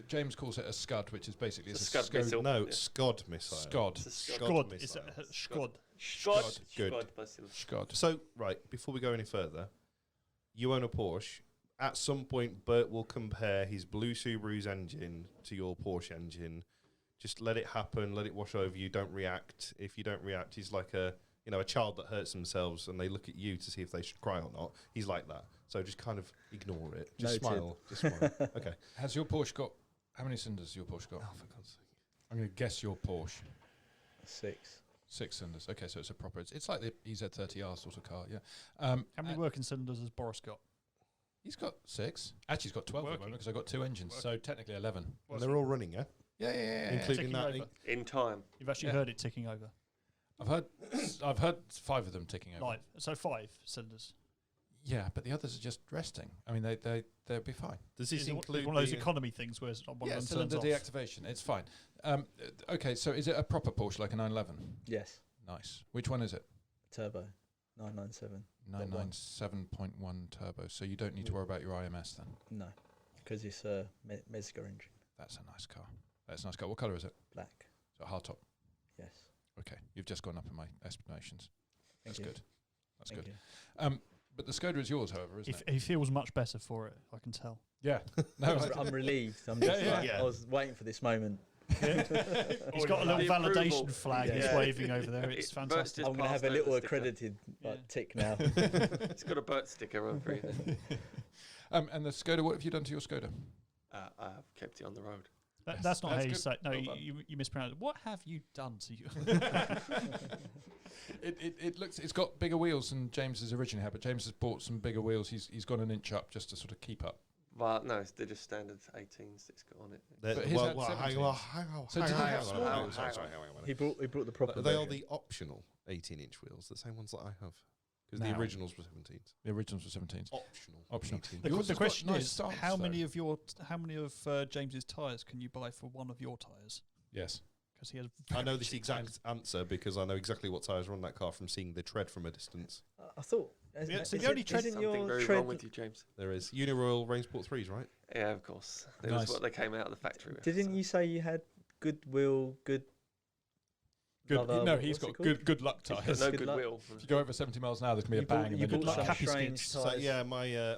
James calls it a Scud, which is basically It's it's a Scud missile. No, Yeah. Skod missile. Skod. It's a Scud. Skod. missile. It's a Skod. Scud. Good. Scud missile. Skod. So, right, before we go any further, you own a Porsche. At some point, Bert will compare his blue Subaru's engine to your Porsche engine. Just let it happen. Let it wash over you. Don't react. If you don't react, he's like a child that hurts themselves and they look at you to see if they should cry or not. He's like that. So just kind of ignore it. Just Noted. smile. Just smile. Okay. Has your Porsche got how many cylinders has your Porsche got? Oh, for God's sake. I'm going to guess your Porsche. 6. 6 cylinders. Okay, so it's a proper. It's like the EZ30R sort of car. Yeah. How many working cylinders has Boris got? He's got 6. Actually, he's got 12 at the Working. moment because I got 2 engines, so technically 11. And they're all running, yeah? Yeah. Including Ticking that. over. In time. You've actually Yeah. heard it ticking over. I've heard 5 of them ticking over. Live. So 5 cylinders. Yeah, but the others are just resting. I mean, they'll be fine. Does Is this it include one of those the- economy things where one Yeah, of them cylinder turns off? deactivation. It's fine. Okay, so is it a proper Porsche like a 911? Yes. Nice. Which one is it? Turbo. 997. 997.1 turbo. So you don't need to worry about your IMS then. No, because it's a Mezger engine. That's a nice car. That's a nice car. What colour is it? Black. So hardtop. Yes. Okay, you've just gone up in my estimations. Thank That's you. good. That's Thank good. you. But the Skoda is yours, however, isn't it? He feels much better for it, I can tell. Yeah. No, I'm relieved. I'm Yeah, just yeah, like, yeah. I was waiting for this moment. He's got a little The validation approval. flag he's Yeah. waving over there. It's Bert's fantastic. just I'm going to have passed a little over the sticker. accredited Yeah. tick now. It's got a Bert sticker over it. and the Skoda, what have you done to your Skoda? I've kept it on the road. That's not That's how you good. say. No, Well done. you mispronounced it. What have you done to you? It's got bigger wheels than James's originally had, but James has bought some bigger wheels. He's gone an inch up just to sort of keep up. Well, no, they're just standard 18s that's got on it. But his had 17s. So did he have on. smaller Hang on, wheels? sorry, hang on. He brought the proper. They are version. the optional 18-inch wheels, the same ones that I have. Because Now. the originals were 17s. The originals were 17s. Optional. Optional. 18. The, Yours the has got question nice is, stance, how though. many of James's tyres can you buy for one of your tyres? Yes. Because he has. I know very this cheap exact answer because I know exactly what tyres are on that car from seeing the tread from a distance. I thought. Yeah, so the only tread- isn't Something your very tread? wrong with you, James. There is Uniroyal Rainsport 3s, right? Yeah, of course. That Nice. was what they came out of the factory with. Didn't so. you say you had goodwill, good? Good. Leather, No, he's what's got it called? good luck He's got tyres. no Good luck. goodwill. If you go over 70 miles an hour, there's going to be a bang. You and then bought you'll some die. happy strange skids. tyres. So yeah,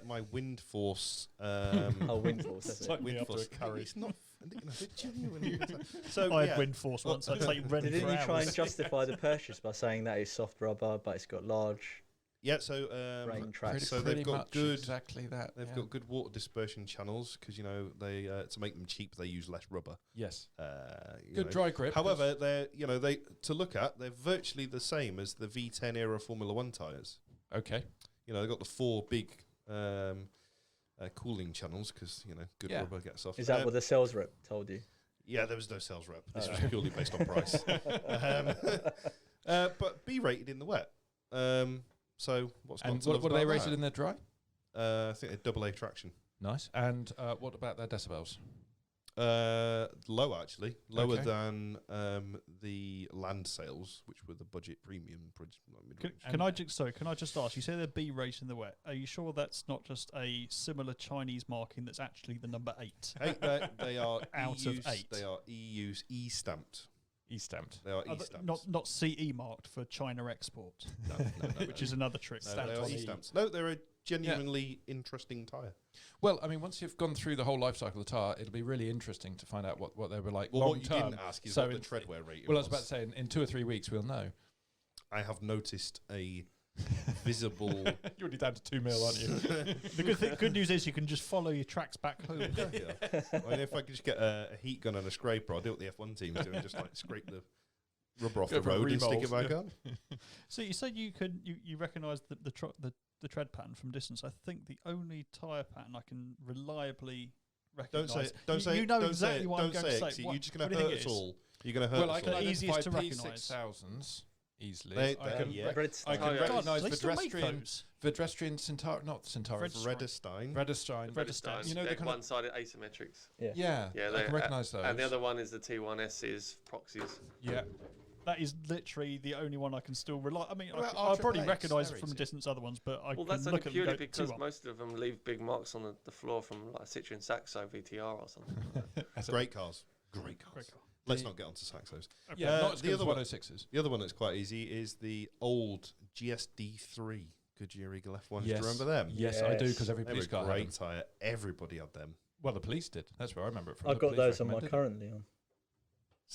my Wind Force. Oh, wind force. That's It's it. like me Wind after a Force. curry. It's not. They're genuine. So I yeah, had wind force once. I'd say ready Didn't for you try hours. and justify the purchase by saying that it's soft rubber, but it's got large yeah. So rain tracks? So they've got much good- exactly that. they've yeah. got good water dispersion channels because they to make them cheap they use less rubber. Yes. You Good know. dry grip. However, they're to look at they're virtually the same as the V10 era Formula One tyres. Okay. They've got the 4 big cooling channels because good Yeah. rubber gets off. Is that what the sales rep told you? Yeah, there was no sales rep. This Oh. was purely based on price. But B rated in the wet. So what's And not to what love are they about rated that? in their dry? I think they're double A traction. Nice. And what about their decibels? Low actually, lower Okay. than the land sales, which were the budget premium. Can I just ask? You say they're B rated in the wet. Are you sure that's not just a similar Chinese marking that's actually the number 8? Hey, they are Out of EU's 8. They are EU's E stamped. E-stamped. They are E stamped. Not CE marked for China export, no, which is another trick. no, stamped they are on E E. stamps. No, they're genuinely interesting tyre. Well, I mean, once you've gone through the whole life cycle of the tyre, it'll be really interesting to find out what they were like Well, long what you term. didn't ask is So what the in- tread wear rating Well, I was about to say, in 2 or 3 weeks, we'll know. I have noticed a visible... You're already down to 2 mil, aren't you? The good news is you can just follow your tracks back home. Yeah. I mean, if I could just get a heat gun and a scraper, I'll do what the F1 team's doing, just like scrape the rubber off Go the for a road and stick it remold, back on. So you said you recognised the tread pattern from distance. I think the only tyre pattern I can reliably Don't recognise. say it. Don't say it. You know don't exactly say it. what don't I'm going say to it. say. 'cause What- You're just what going do to you hurt think us it is? all. You're going to hurt Well, I us can all. The easiest identify to recognise. P6000s easily. They- I can, yeah. I can Oh, yeah. recognise they still make Vedrestrian, those. Vedrestrian Centaur, not Centaur, Redestein. Redestein. Redestein. You know, the kind of, one-sided asymmetrics. yeah, Yeah, I they- can recognise those. And the other one is the T1S's proxies. yeah. That is literally the only one I can still rely. I mean, Well, I'll probably RAAs, recognise they're it from a easy. distance. Other ones, but I Well, can that's look only at them and purely go, because 2-1. most of them leave big marks on the floor from like a Citroen Saxo VTR or something. Great cars. Great cars. Great car. Let's not get onto Saxos. Yeah, not as the good as other one- 106s. The other one that's quite easy is the old GSD3 Goodyear Eagle F1s. Do Yes. you remember them? Yes, I do, because every They were police car had great them. tyre. Everybody had them. Well, the police did. That's where I remember it from. I've The got police those on my recommended it. current Leon.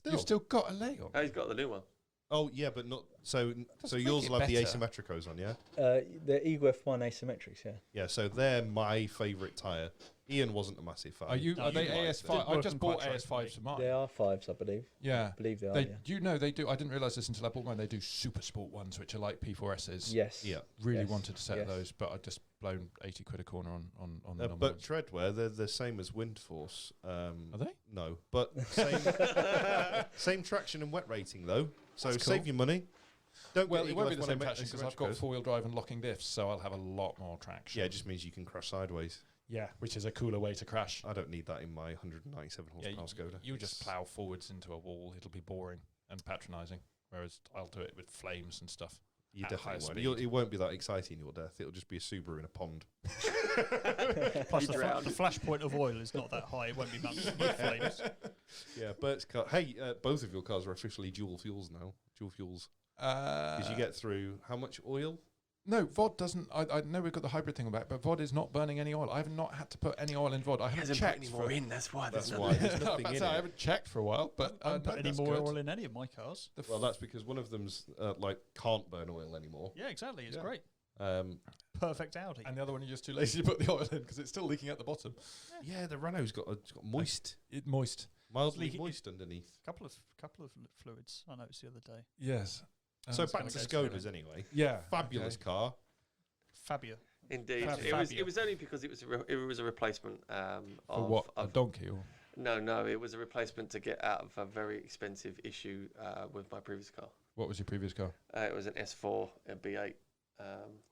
You've still got a Leon. Oh, he's got the new one. Oh, yeah, but not... So Doesn't yours make will it have the better. asymmetricos on, yeah? The Eagle F1 asymmetrics, yeah. Yeah, so they're my favourite tyre. Ian wasn't a massive fan. Are you? No, Are they you liked AS5? it. I Didn't just work bought quite right AS5s for mine. They are 5s, I believe. Yeah. I believe they are, They, yeah. you know, they do. I didn't realise this until I bought mine. They do super sport ones, which are like P4Ss. Yes. Yeah. Really Yes, wanted a set of yes. those, but I just blown 80 quid a corner on the number but ones. treadwear, they're the same as Windforce. Are they? No, but same traction and wet rating, though. So That's save cool. your money. Don't Well, get it Eagle won't be the F1 same traction because I've got asymmetricos. four-wheel drive and locking diffs, so I'll have a lot more traction. Yeah, it just means you can crash sideways. Yeah, which is a cooler way to crash. I don't need that in my 197 Yeah, horsepower Skoda. you just plough forwards into a wall. It'll be boring and patronising. Whereas I'll do it with flames and stuff. You at definitely high won't. speed. It won't be that exciting, your death. It'll just be a Subaru in a pond. Plus, the drowned. flash point of oil is not that high. It won't be much flames. Yeah, Bert's car. Hey, both of your cars are officially dual fuels now. Dual fuels. Because you get through how much oil? No, VOD doesn't. I know we've got the hybrid thing back, but VOD is not burning any oil. I have not had to put any oil in VOD. I haven't checked for. in. That's why. That's why there's nothing in I it. haven't checked for a while, but I haven't put no, any that's more good. oil in any of my cars. The f- Well, that's because one of them's can't burn oil anymore. Yeah, exactly. It's Yeah. great. Um, Perfect Audi. and the other one you're just too lazy to put the oil in because it's still leaking at the bottom. yeah, the Renault's got moist, It moist. mildly leaking- moist underneath. couple of fluids I noticed the other day. Yes. So It's back gonna to go Skodas anyway. Yeah. Fabulous okay. car. Fabio. Indeed, Fabio. it was only because it was a replacement For of what? A of- donkey or? no, it was a replacement to get out of a very expensive issue with my previous car. What was your previous car? It was an S4, a B8.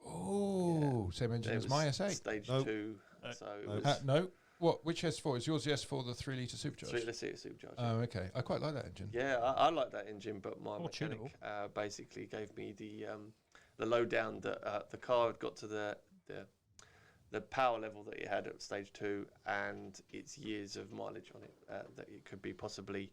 Oh, same engine It as was my S8. Stage Nope. 2, No. so it Nope. was No. What? Which S4 is yours? The S4, the 3-litre supercharged. 3-litre supercharged. Oh, okay. I quite like that engine. Yeah, I like that engine, but my More mechanic tunable. basically gave me the lowdown that the car had got to the power level that it had at stage 2 and its years of mileage on it. That it could be possibly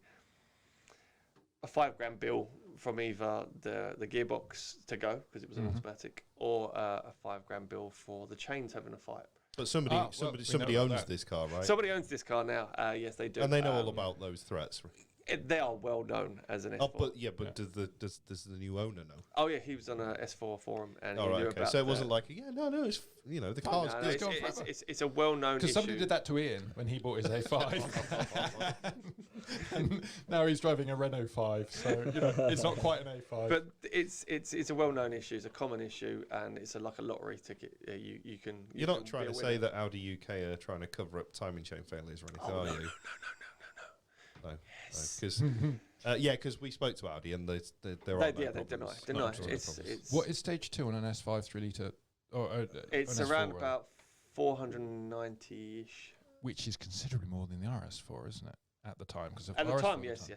a £5,000 bill from either the gearbox to go because it was an Mhm. automatic, or a £5,000 bill for the chains having a fight. But somebody Ah, well, we somebody know owns about that. this car, right? Somebody owns this car now. Yes, they do. And they know all about those threats. They are well known as an S4. Oh, but does the new owner know? Oh yeah, he was on a S4 forum and All he right, knew okay. about So it wasn't like, no, it's the car's No, good. It's gone forever. it's a well-known issue. Because somebody did that to Ian when he bought his A5. And now he's driving a Renault 5, so it's not quite an A5. But it's a well-known issue. It's a common issue, and it's like a lottery ticket. You can. You're can not trying be to a say winner. that Audi UK are trying to cover up timing chain failures or anything, Oh, are no, you? no. Because because we spoke to Audi and there are They deny. It's What is stage 2 on an S5 3-litre? it's an S4 around rather? about 490-ish. Which is considerably more than the RS4, isn't it? At the time, because At the time, yes.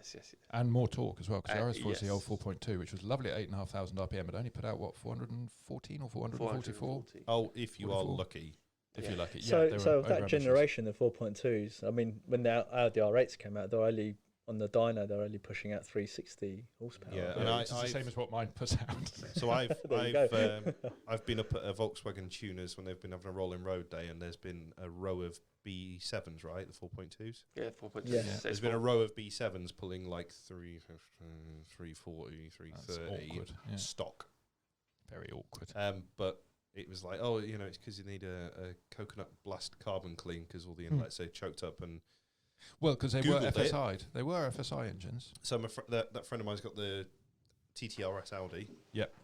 and more torque as well. Because the RS4 is the yes. old 4.2, which was lovely at 8,500 RPM, but only put out what 414 or 444. 440. oh, if you are 44. lucky. If Yeah. you're lucky, So, they were so over that ambitious. generation, the 4.2s, I mean, when the Audi R8s came out, they were only on the dyno, they're only pushing out 360 horsepower. Yeah, And and it's the same as what mine puts out. So I've There you I've been up at a Volkswagen Tuners when they've been having a rolling road day, and there's been a row of B7s, right, the 4.2s. Yeah, 4.2. Yeah. There's been a row of B7s pulling like 340, That's 330 awkward. Yeah. stock. Very awkward. But it was like, oh, you know, it's because you need a coconut blast carbon clean because all the Hmm. inlets are choked up. And Well, because they were Googled it. FSI'd. They were FSI engines. so that friend of mine's got the TTRS Audi. Yep.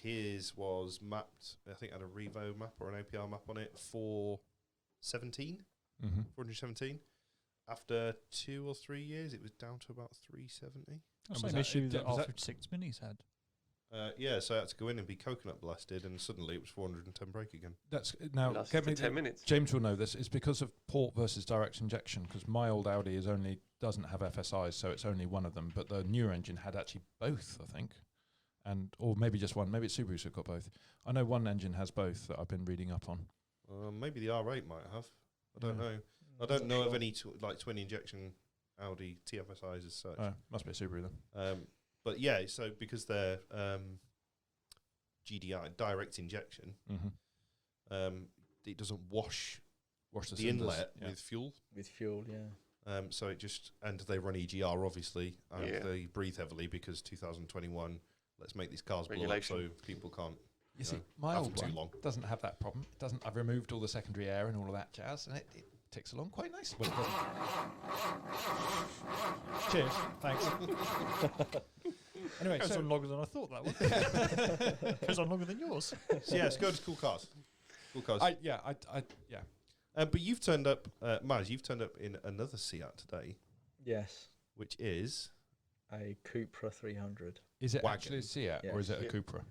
His was mapped, I think, had a Revo map or an APR map on it for 417. After 2 or 3 years, it was down to about 370. was Same that- issue that was that- R56 Minis had. Yeah, so I had to go in and be coconut blasted, and suddenly it was 410 brake again. That's now. Lasted Get for me 10 minutes. James will know this. It's because of port versus direct injection. Because my old Audi doesn't have FSIs, so it's only one of them. But the newer engine had actually both, I think, or maybe just one. Maybe it's Subaru's have got both. I know one engine has both that I've been reading up on. Maybe the R8 might have. I don't Yeah. know. I don't know of any twin injection Audi TFSIs as such. Must be a Subaru then. But yeah, so because they're GDI, direct injection, it doesn't wash Wash the the cylinders, inlet yeah. with fuel. With fuel, yeah. So it just, and they run EGR obviously, and Yeah. they breathe heavily because 2021, let's make these cars blow up Regulation. so people can't. You see, know, my have old them too one long. doesn't have that problem. It doesn't. I've removed all the secondary air and all of that jazz, and it ticks along quite nicely. Well, it doesn't. Cheers. Thanks. Anyway, Goes so on longer than I thought that would. Goes on longer than yours. So yeah, Skoda's cool cars. Cool cars. yeah. But you've turned up, Maz, you've turned up in another Seat today, Yes. which is A Cupra 300. Is it Wagon. actually a Seat or is it a Yeah. Cupra?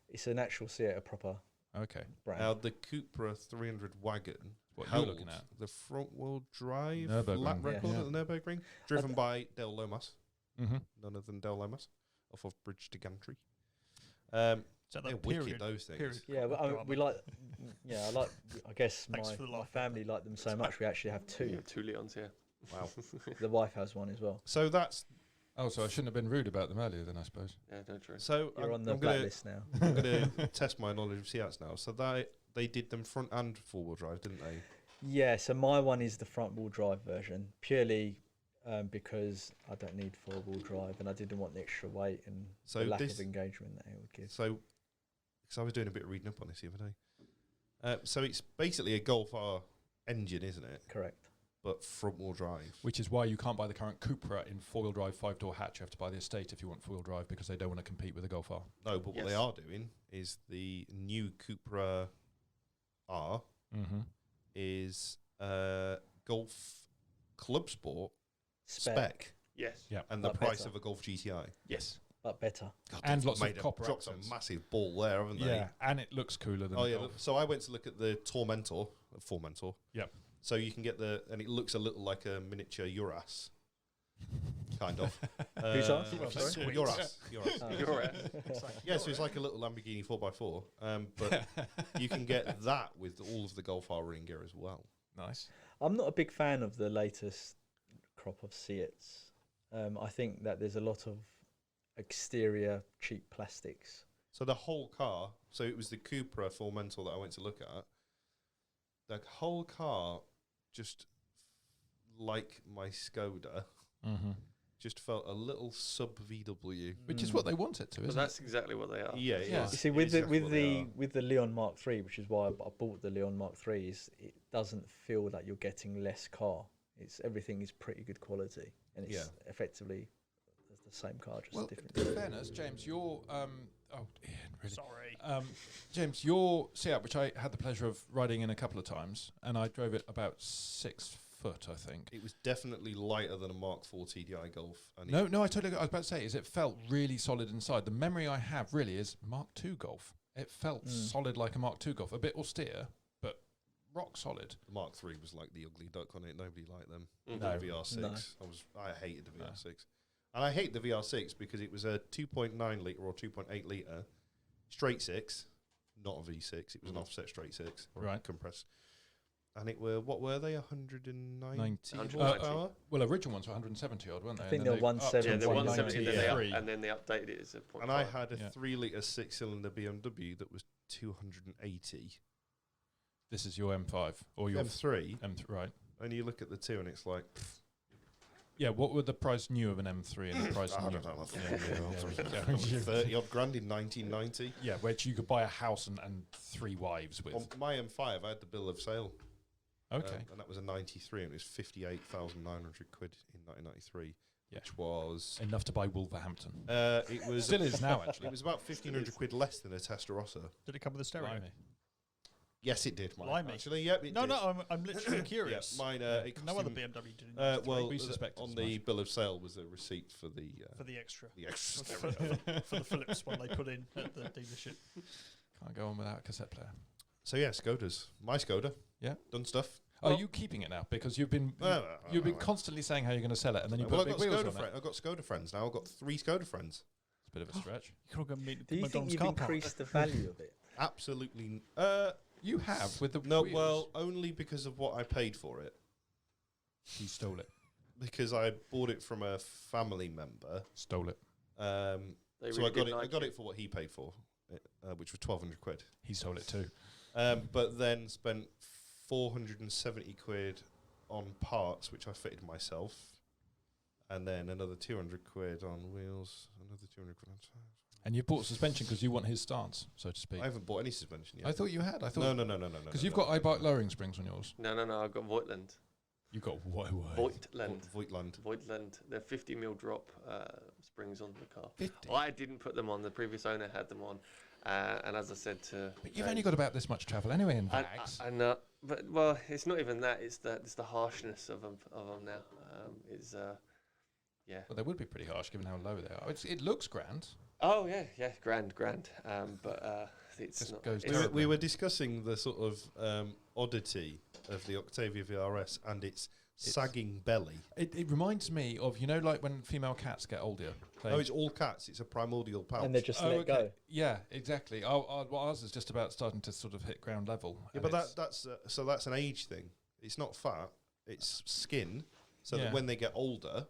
It's an actual Seat, a proper Okay. brand. now the Cupra 300 wagon. What you're held looking at? the front-wheel drive Nürburgring. lap Yeah. record Yeah. at the Nürburgring, driven by Del Lomas, Mm-hmm. none other than Del Lomas, off of Bridge to Gantry. So They're that wicked, period. those things. period Yeah, but drama. we like. Yeah, I like. I guess Thanks for the my laugh. family like them so much. We actually have Yeah, two. 2 Leons, yeah. Wow. The wife has one as well. So that's Oh, so I shouldn't have been rude about them earlier then, I suppose. Yeah, no, true. so You're on the I'm gonna blacklist now. I'm gonna test my knowledge of Seats now. So they did them front and four-wheel drive, didn't they? Yeah, so my one is the front wheel drive version, purely because I don't need 4-wheel drive and I didn't want the extra weight and So the lack this- of engagement that it would give. So, because I was doing a bit of reading up on this the other day. So it's basically a Golf R engine, isn't it? Correct. But front-wheel drive. Which is why you can't buy the current Cupra in 4-wheel drive 5-door hatch. You have to buy the Estate if you want 4-wheel drive because they don't want to compete with the Golf R. No, but what they Yes. are doing is the new Cupra R Mm-hmm. is Golf Club Sport Spec, spec, Yes. Yeah. and the But price better. of a Golf GTI. Yes. but better. God, And they've lots of made copper dropped a accents. massive ball there, haven't they? Yeah, and it looks cooler than Oh the yeah. Golf. So I went to look at the Formentor. Yep. So you can get and it looks a little like a miniature Uras, kind of. Who's ours? Uras. Sweet. Uras. Oh. You're right. Yeah, so it's like a little Lamborghini 4x4, but you can get that with all of the Golf R ring gear as well. Nice. I'm not a big fan of the latest crop of Seats. I think that there's a lot of exterior cheap plastics. So the whole car, so it was the Cupra Formentor that I went to look at. The whole car, just like my Skoda, Mm-hmm. just felt a little sub VW. Which is what they want it to, But isn't that's exactly what they are. Yeah, it Yeah. is. You see, It with is the exactly with what they the are. with the Leon Mark III, which is why I bought the Leon Mark III, is it doesn't feel like you're getting less car. It's everything is pretty good quality, and it's Yeah. effectively the same car, just Well, different. in fairness, James, your Ian, really. Sorry. James, your Seat, which I had the pleasure of riding in a couple of times, and I drove it about 6 foot, I think. It was definitely lighter than a Mark IV TDI Golf. And No, I was about to say, is it felt really solid inside. The memory I have really is Mark II Golf. It felt solid like a Mark II Golf, a bit austere, but rock solid. the Mark III was like the ugly duck on it. Nobody liked them. Mhm. No. The VR6. No. I hated the No. VR6. And I hate the VR6 because it was a 2.9 litre or 2.8 litre straight six, not a V6. It was an offset straight six. Right. Compressed. and what were they? 190 90. horsepower. Well, original ones were 170 odd, weren't they? I think And they're then 170. Yeah, they're 170, 193. and then they updated it as a 0.5. And I had a Yeah. 3-litre 6-cylinder BMW that was 280. This is your M5 or your M3, M3, right? and you look at the two, and it's like, Yeah, what were the price new of an M3 and the price I new? don't know, Yeah. 30 odd grand in 1990. Yeah, which you could buy a house and 3 wives with. On my M5, I had the bill of sale. Okay. And that was a 93, and it was 58,900 quid in 1993, Yeah. which was Enough to buy Wolverhampton. it was Still is now, actually. it was about 1,500 quid less than a Testarossa. Did it come with a stereo? Blimey. Yes, it did. Mine, Blimey. actually, yep, it No, did. no, I'm literally curious. Yeah, mine. It cost No other him- BMW did. well, We suspect on it's the mine. bill of sale was a receipt for the for the extra. extra for, stereo. for the Philips one they put in at the dealership. Can't go on without a cassette player. So yeah, Skodas. My Skoda. Yeah. Done stuff. Are you keeping it now? Because you've been constantly saying how you're going to sell it, and then you Well, put I've big got wheels Skoda on it. I've got Skoda friends now. I've got 3 Skoda friends. It's a bit of a stretch. You can all go meet Do you think McDonald's you've car park. increased the value of it? Absolutely. You have with the No, wheels. well, only because of what I paid for it. He stole it. Because I bought it from a family member. Stole it. They So really I got did it. I like got it for what he paid for, which was 1,200 quid. He stole it too. But then spent 470 quid on parts, which I fitted myself, and then another 200 quid on wheels, another 200 quid on tires. And you bought suspension because you want his stance, so to speak. I haven't bought any suspension yet. I thought you had. I thought No. because you've got iBike lowering springs on yours. No, I've got Voigtland. You've got Voigtland. Voigtland. Voigtland. They're 50mm drop springs on the car. 50. I didn't put them on. The previous owner had them on. And as I said to... But you've only got about this much travel anyway in bags. I know. But, well, it's not even that. It's the harshness of them now. Yeah. Well, they would be pretty harsh given how low they are. It looks grand. Oh, yeah. Grand. But it's Just not... goes it's- terribly. We were discussing the sort of oddity of the Octavia VRS and its sagging belly. It reminds me of, like when female cats get older. Oh, it's all cats. It's a primordial pouch. And they're just let go. Yeah, exactly. Ours is just about starting to sort of hit ground level. Yeah, and but that's an age thing. It's not fat. It's skin. So Yeah. that when they get older,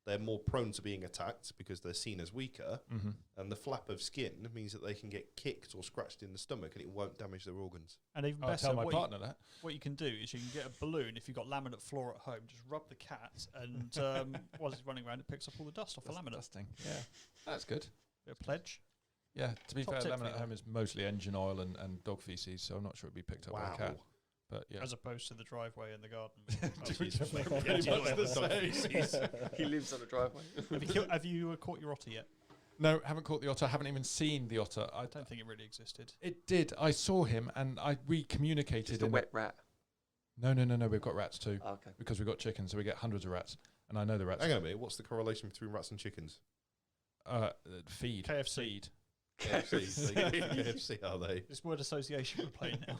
they're more prone to being attacked because they're seen as weaker. Mm-hmm. And the flap of skin means that they can get kicked or scratched in the stomach, and it won't damage their organs. And even I'll better, tell my partner that. what you can do is you can get a balloon if you've got laminate floor at home. Just rub the cat, and while it's running around, it picks up all the dust off the laminate. Dusting. Yeah, that's good. Bit of pledge. Yeah, to be Top fair, tip for laminate you at home is mostly engine oil and dog feces, so I'm not sure it'd be picked up by a cat. But yeah, As opposed to the driveway in the garden. pretty much the same. He lives on a driveway. Have you caught your otter yet? No, haven't caught the otter. Haven't even seen the otter. I don't think it really existed. It did. I saw him, and we communicated. Just a wet rat. No. We've got rats too. Okay. Because we've got chickens, so we get hundreds of rats. And I know the rats. Hang on a minute. What's the correlation between rats and chickens? Feed. KFC. Feed. KFC. KFC, are they? This word association we're playing now.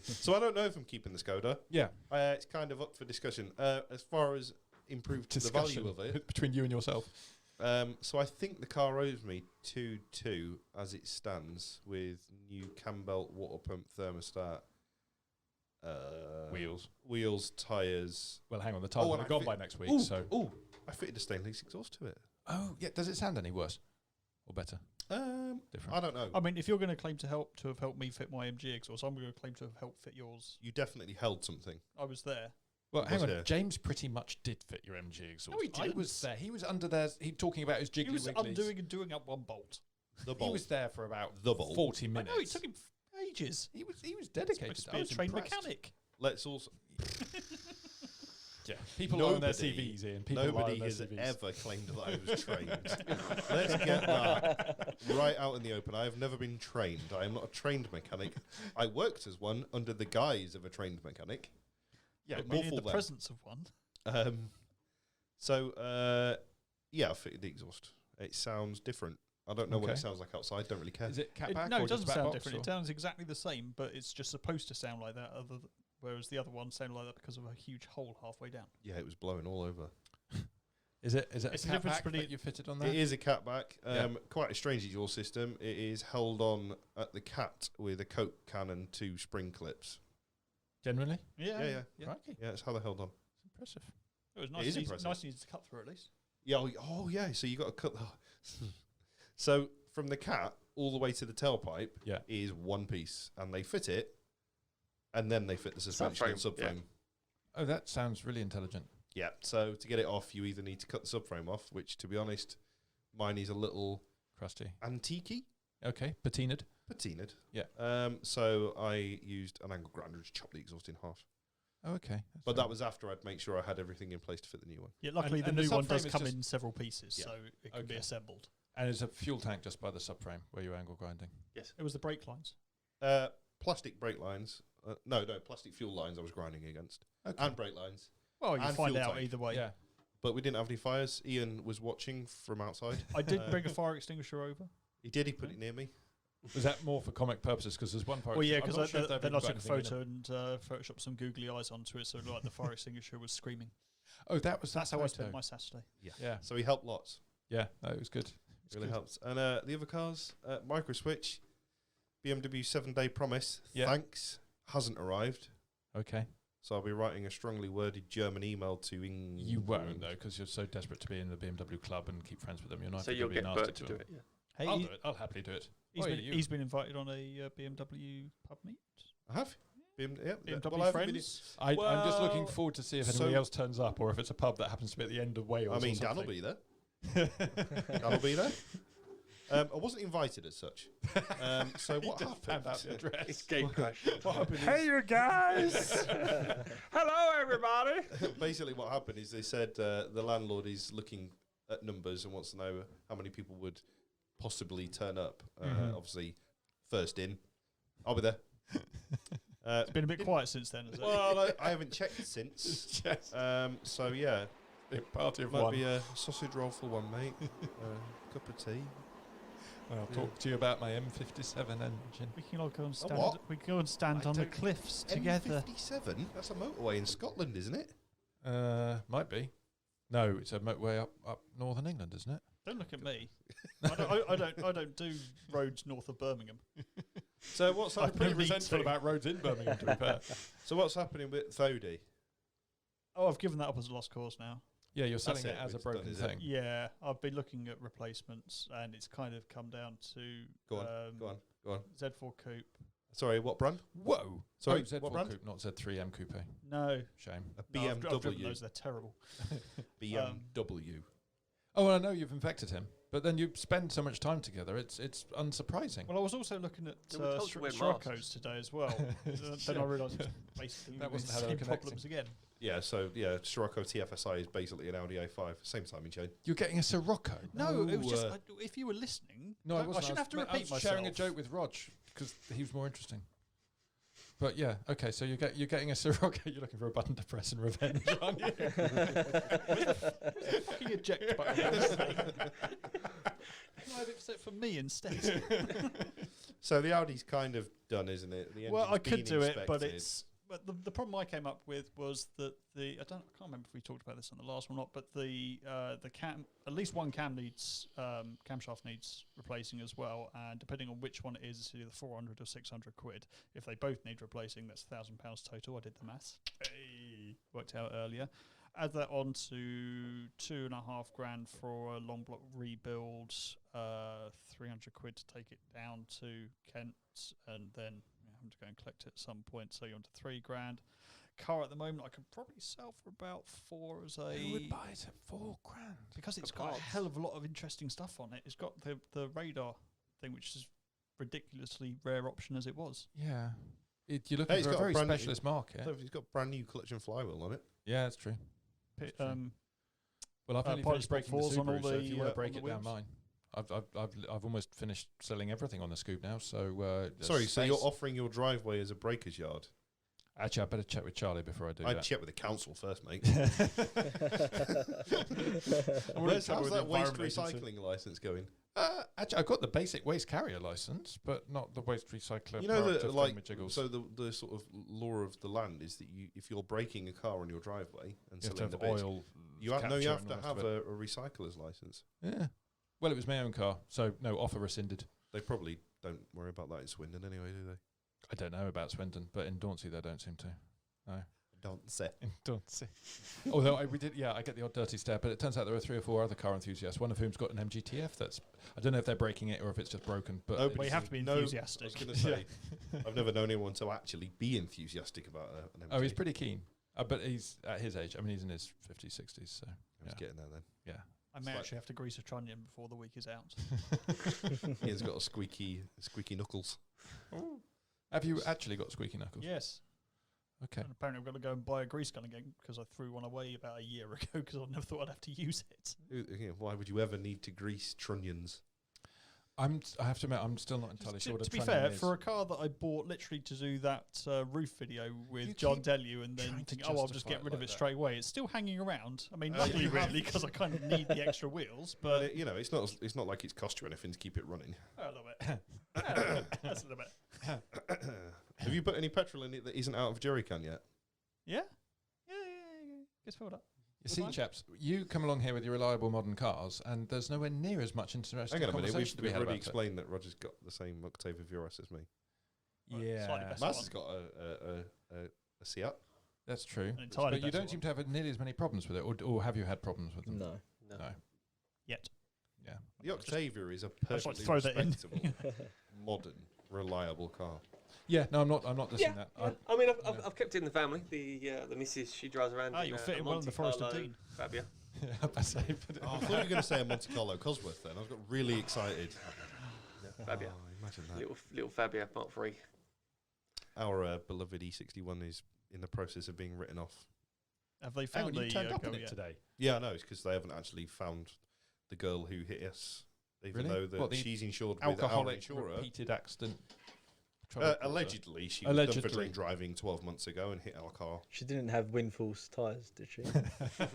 So I don't know if I'm keeping the Skoda. Yeah. It's kind of up for discussion. As far as improved the value of it, between you and yourself. so I think the car owes me 2.2 as it stands with new cam belt, water pump, thermostat, wheels, tyres. Well, hang on, the tyres will and be I gone fit- by next week. I fitted a stainless exhaust to it. Oh, yeah. Does it sound any worse or better? Different. I don't know. I mean, if you're going to claim to have helped me fit my MG exhaust, I'm going to claim to have helped fit yours. You definitely held something. I was there. Well, It hang was on. here. James pretty much did fit your MG exhaust. No, he I didn't. was there. He was under there. He talking about his jiggly He was wigglies. undoing and doing up one bolt. The He bolt. was there for about The bolt. 40 I minutes. know, it took him ages. He was He's dedicated. supposed to I be a was trained impressed. mechanic. Let's also. Yeah, people lie on their Nobody- CVs, Ian. People lie Nobody on their has CVs. ever claimed that I was trained. Let's get that right out in the open. I have never been trained. I am not a trained mechanic. I worked as one under the guise of a trained mechanic. Yeah, But Maybe more in for the them. presence of one. Yeah, I fitted the exhaust. It sounds different. I don't know what it Okay. sounds like outside. Don't really care. Is it cat It, back no, or it doesn't just back sound box different. or- It sounds exactly the same, but it's just supposed to sound like that. Whereas the other one sounded like that because of a huge hole halfway down. Yeah, it was blowing all over. Is it It's a the cat difference back between- that you fitted on there? It is a catback. Yeah. Quite a strange exhaust system. It is held on at the cat with a Coke can and 2 spring clips. Generally? Yeah. Crikey. Yeah, it's how they held on. It's impressive. It was It nice. is and easy, impressive. nice and easy to cut through at least. Yeah. Oh, yeah. So you got to cut. So from the cat all the way to the tailpipe is one piece, and they fit it, and then they fit the suspension and subframe. Yeah. Oh, that sounds really intelligent. Yeah. So to get it off, you either need to cut the subframe off, which, to be honest, mine is a little Crusty. antique-y. Okay, patinaed. Yeah. So I used an angle grinder to chop the exhaust in half. Oh, okay. But that was after I'd make sure I had everything in place to fit the new one. Yeah, luckily And the the new one does subframe is come just- in several pieces, Yeah. so it can be Okay. assembled. And it's a fuel tank just by the subframe where you're angle grinding. Yes. It was the brake lines. Plastic brake lines. No, plastic fuel lines I was grinding against. Okay. And brake lines. Well, you And find fuel out tank. either way. Yeah. But we didn't have any fires. Ian was watching from outside. I did bring a fire extinguisher over. He did. He put it near me. Was that more for comic purposes? Because there's one part. Well, yeah, I'm because not sure if they've then I even took a got anything photo in it. and photoshopped some googly eyes onto it, so like the fire extinguisher was screaming. Oh, that was That's that how I photo. spent my Saturday. Yeah. So he helped lots. Yeah, no, it was good. Really helps. And the other cars, Micro Switch, BMW 7-day promise. Yeah. Thanks. Hasn't arrived. Okay. So I'll be writing a strongly worded German email to England. You won't, though, because you're so desperate to be in the BMW club and keep friends with them. You're not So you'll get Bert to do it. Yeah. Hey, I'll do it. I'll happily do it. he's been invited on a BMW pub meet. I have. BMW well, I haven't been- friends. I'm just looking Well, forward to see if anybody so- else turns up or if it's a pub that happens to be at the end of Wales. I mean, or Dan will something. be there. Dan will be there. I wasn't invited as such. So what Found out happened? the address. It's gate crash. What happened Hey, you guys! Hello, everybody. basically what happened is they said the landlord is looking at numbers and wants to know how many people would possibly turn up. Obviously, first in. I'll be there. It's been a bit quiet since then, has it? Well, I haven't checked since. Yes. So yeah, Big party of might one. be a sausage roll for one, mate. Cup of tea. I'll talk to you about my M57 engine. We can all go and A stand. what? We can go and stand I on the don't- cliffs together. M57. That's a motorway in Scotland, isn't it? Might be. No, it's a motorway up northern England, isn't it? Don't look at me. I don't do roads north of Birmingham. So what's I'm pretty happening? resentful about roads in Birmingham, to be fair. So what's happening with Thody? Oh, I've given that up as a lost cause now. Yeah, you're selling That's it it, as a it's done, broken is it? thing. Yeah, I've been looking at replacements, and it's kind of come down to Go on. Z4 Coupe. Sorry, what brand? Whoa! Sorry, oh, Z4 what brand? Coupe, not Z3M Coupe. No, Shame. A no, I've driven BMW. those. They're terrible. BMW. Oh, well, I know you've infected him, but then you spend so much time together. It's unsurprising. Well, I was also looking at Yeah, we told you to wear Scirocco's masks. today as well. Then I realised it's basically That wasn't the how they were same connecting. problems again. Yeah, so Scirocco TFSI is basically an Audi A5, same timing chain. You're getting a Sirocco. No, it was just No, if you were listening. No, I wasn't. shouldn't have to repeat I was myself. sharing a joke with Rog because he was more interesting. But yeah, okay. So you're getting a Sirocco. You're looking for a button to press and revenge, aren't you? Fucking eject button. Can I have it set for me instead? So the Audi's kind of done, isn't it? The Well, I engine's could been do it, but inspected. it's. But the problem I came up with was that I can't remember if we talked about this on the last one or not, but the cam, at least one camshaft needs replacing as well, and depending on which one it is, it's either 400 or 600 quid. If they both need replacing, that's £1,000 total. I did the maths. Hey, worked out earlier. Add that on to $2,500 for a long block rebuild, 300 quid to take it down to Kent, and then having to go and collect it at some point. So you're on to $3,000. Car at the moment I could probably sell for about $4,000 as a. Who would buy it at $4,000? Because it's For got a parts. hell of a lot of interesting stuff on it. It's got the radar thing, which is ridiculously rare option as it was. Yeah, you're looking it's for a got a very brand new- specialist market. So he's got brand new collection flywheel on it. Yeah, that's true. Pi- true. Well, I've only Pilot finished Sport breaking the 4s on all Subaru, so if the, you want on to break the it down wheels. mine, I've almost finished selling everything on the Scoop now. So there's Sorry, so you're space. offering your driveway as a breaker's yard? Actually, I better check with Charlie before I do I'd that. check with the council first, mate. I'm already How's trouble with that the waste Environment Agency. recycling license going? Actually, I've got the basic waste carrier license, but not the waste recycler. You know proactive that, like, thingamajiggles. so the sort of law of the land is that if you're breaking a car on your driveway and you have to selling have the bits, oil. you have capture to and the rest have of it. a recycler's license. Yeah. Well, it was my own car, so no offer rescinded. They probably don't worry about that in Swindon anyway, do they? I don't know about Swindon, but in Dauncey they don't seem to. No. Don't say. Don't see. Although I get the odd dirty stare, but it turns out there are 3 or 4 other car enthusiasts, one of whom's got an MGTF that's, I don't know if they're breaking it or if it's just broken, but Nobody- Well, you have to be No, I enthusiastic. was going to say, I've never known anyone to actually be enthusiastic about an MG. oh, he's pretty keen. But he's at his age. I mean, he's in his 50s, 60s, so I was getting there then. yeah. I may actually have to grease a trunnion before the week is out. Ian's got a squeaky knuckles. Have you actually got squeaky knuckles? Yes. Okay. And apparently I've got to go and buy a grease gun again because I threw one away about a year ago because I never thought I'd have to use it. Why would you ever need to grease trunnions? I have to admit, I'm still not entirely sure what To a be trunnion fair, is. for a car that I bought literally to do that roof video You with John keep Delu and then trying to think, oh, I'll just justify get it rid of like it that. straight away. It's still hanging around. I mean, Oh, luckily you have- really because I kind of need the extra wheels, But but it's not like it's cost you anything to keep it running. a little bit. A little bit. That's a little bit. Have you put any petrol in it that isn't out of jerry can yet? Yeah? Yeah. Gets filled up. You see, Fine. chaps, you come along here with your reliable modern cars, and there's nowhere near as much interesting Hang on a minute, conversation to be we've had already about it. explained that Roger's got the same Octavia VRS as me. Slightly Yeah, better. Mazda's got a Seat. that's true. An entirely But you better don't seem to have nearly as many problems with it, or have you had problems with them? No. No. No. Yet. Yeah. The Octavia is a just like perfectly to throw that in. respectable, modern, reliable car. Yeah, no, I'm not dissing Yeah, that. yeah. I mean, I've kept it in the family. The missus, she drives around. Ah, in you'll a fit in well in the Monte Forest of Carlo Dean. Fabia. I say, but Oh, I thought you were going to say a Monte Carlo Cosworth then. I got really excited. Fabia. Oh, imagine that. Little Fabia Mark III. Our beloved E61 is in the process of being written off. Have they hang on, found you the turned up go in it yet? today. Yeah, I know. It's because they haven't actually found the girl who hit us, even Really? though that What, the she's insured with our Alcoholic insurer. repeated accident. trouble causer. Allegedly, she was done for Allegedly. drink driving 12 months ago and hit our car. She didn't have windfalls tyres, did she? She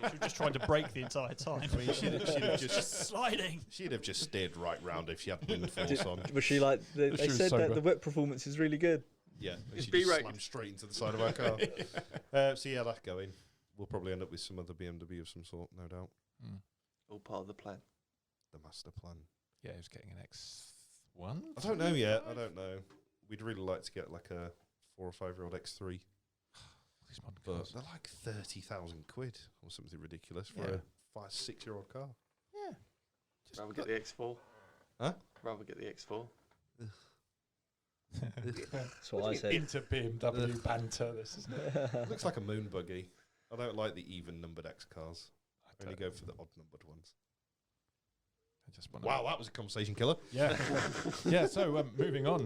was just trying to brake the entire time. I mean, she'd have just Sliding. she'd have just steered right round if she had wind force Did- on. Was she like? They She was said sober. that the wet performance is really good. Yeah, and It's she B just rated. slammed straight into the side of our car. So yeah, that's going. We'll probably end up with some other BMW of some sort, no doubt. Mm. All part of the plan. The master plan. Yeah, he was getting an X1. I don't know yet. I don't know. We'd really like to get like a 4 or 5 year old X3, These modern but cars. they're like 30,000 quid or something ridiculous for Yeah. a 5-6 year old car. Yeah. Rather get the X4. Huh? Rather get the X4. That's what I said. Into BMW banter. This is. Looks like a moon buggy. I don't like the even numbered X cars. I only go for the odd numbered ones. I just wanna- Wow, that was a conversation killer. Yeah. Yeah. So moving on.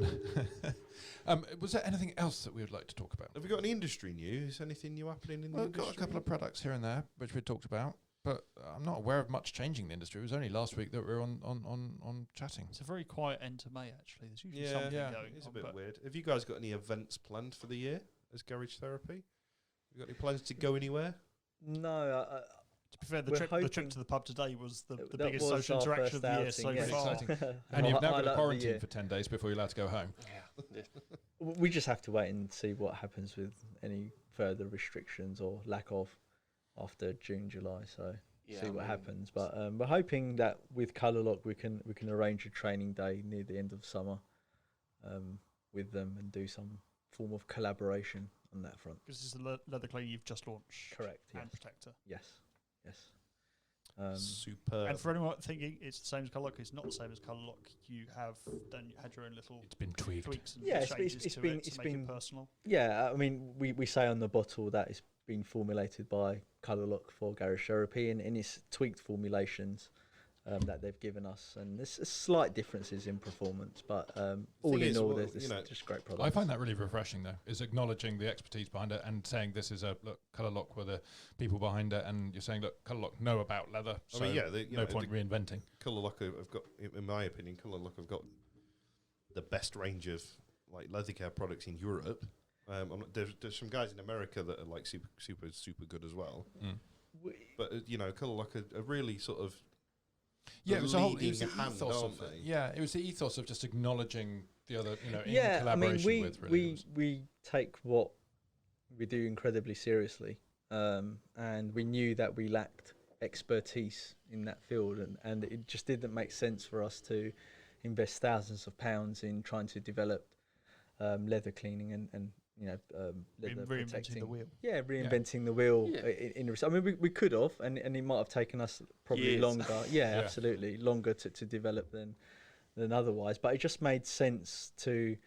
Was there anything else that we would like to talk about? Have we got any industry news? Anything new happening in the Well, we've industry? got a couple of products here and there which we talked about, but I'm not aware of much changing in the industry. It was only last week that we were on chatting. It's a very quiet end to May, actually. There's usually Yeah, something yeah. going It's a on. bit but weird. Have you guys got any events planned for the year as Garage Therapy? You got any plans to go anywhere? No, to be fair, the We're trip hoping- to the pub today was the that biggest was social our interaction of the year first so outing, far. yeah. Exciting. And you've now got Highlight to of the quarantine year. for 10 days before you're allowed to go home. Yeah. We just have to wait and see what happens with any further restrictions or lack of after June, July. So Yeah, see I what mean, happens. But we're hoping that with Colour Lock we can arrange a training day near the end of summer with them and do some form of collaboration on that front. Because this is the leather clean you've just launched. Correct. Yes. And protector. Yes. Yes. Superb. And for anyone thinking it's the same as Colour Lock, it's not the same as Colour Lock. You have had your own little It's been tweaked. tweaks and Yeah, it's changes been- to been- it to it's make been- it personal. Yeah, I mean, we say on the bottle that it's been formulated by Colour Lock for Garage Therapy, and it's tweaked formulations that they've given us, and there's slight differences in performance, but all Thing in is, all, well, there's you know, just great I products. find that really refreshing, though, is acknowledging the expertise behind it and saying this is a look. Colour Lock were the people behind it, and you're saying, look, Colour Lock know about leather. So I mean, yeah, no point reinventing. Colour Lock have got, in my opinion, Colour Lock have got the best range of like leather care products in Europe. There's some guys in America that are like super good as well. Mm. But Colour Lock are really sort of Yeah, it was the whole it was leading the hand, ethos aren't of they? Yeah, it was the ethos of just acknowledging the other, in Yeah, I mean, collaboration we with. Really. we take what we do incredibly seriously, and we knew that we lacked expertise in that field, and it just didn't make sense for us to invest thousands of pounds in trying to develop leather cleaning and leather Reinventing protecting. the wheel. Yeah, reinventing the wheel. Yeah. I mean, we could have, and it might have taken us probably Years. longer. Yeah, Yeah. absolutely, longer to develop than otherwise. But it just made sense to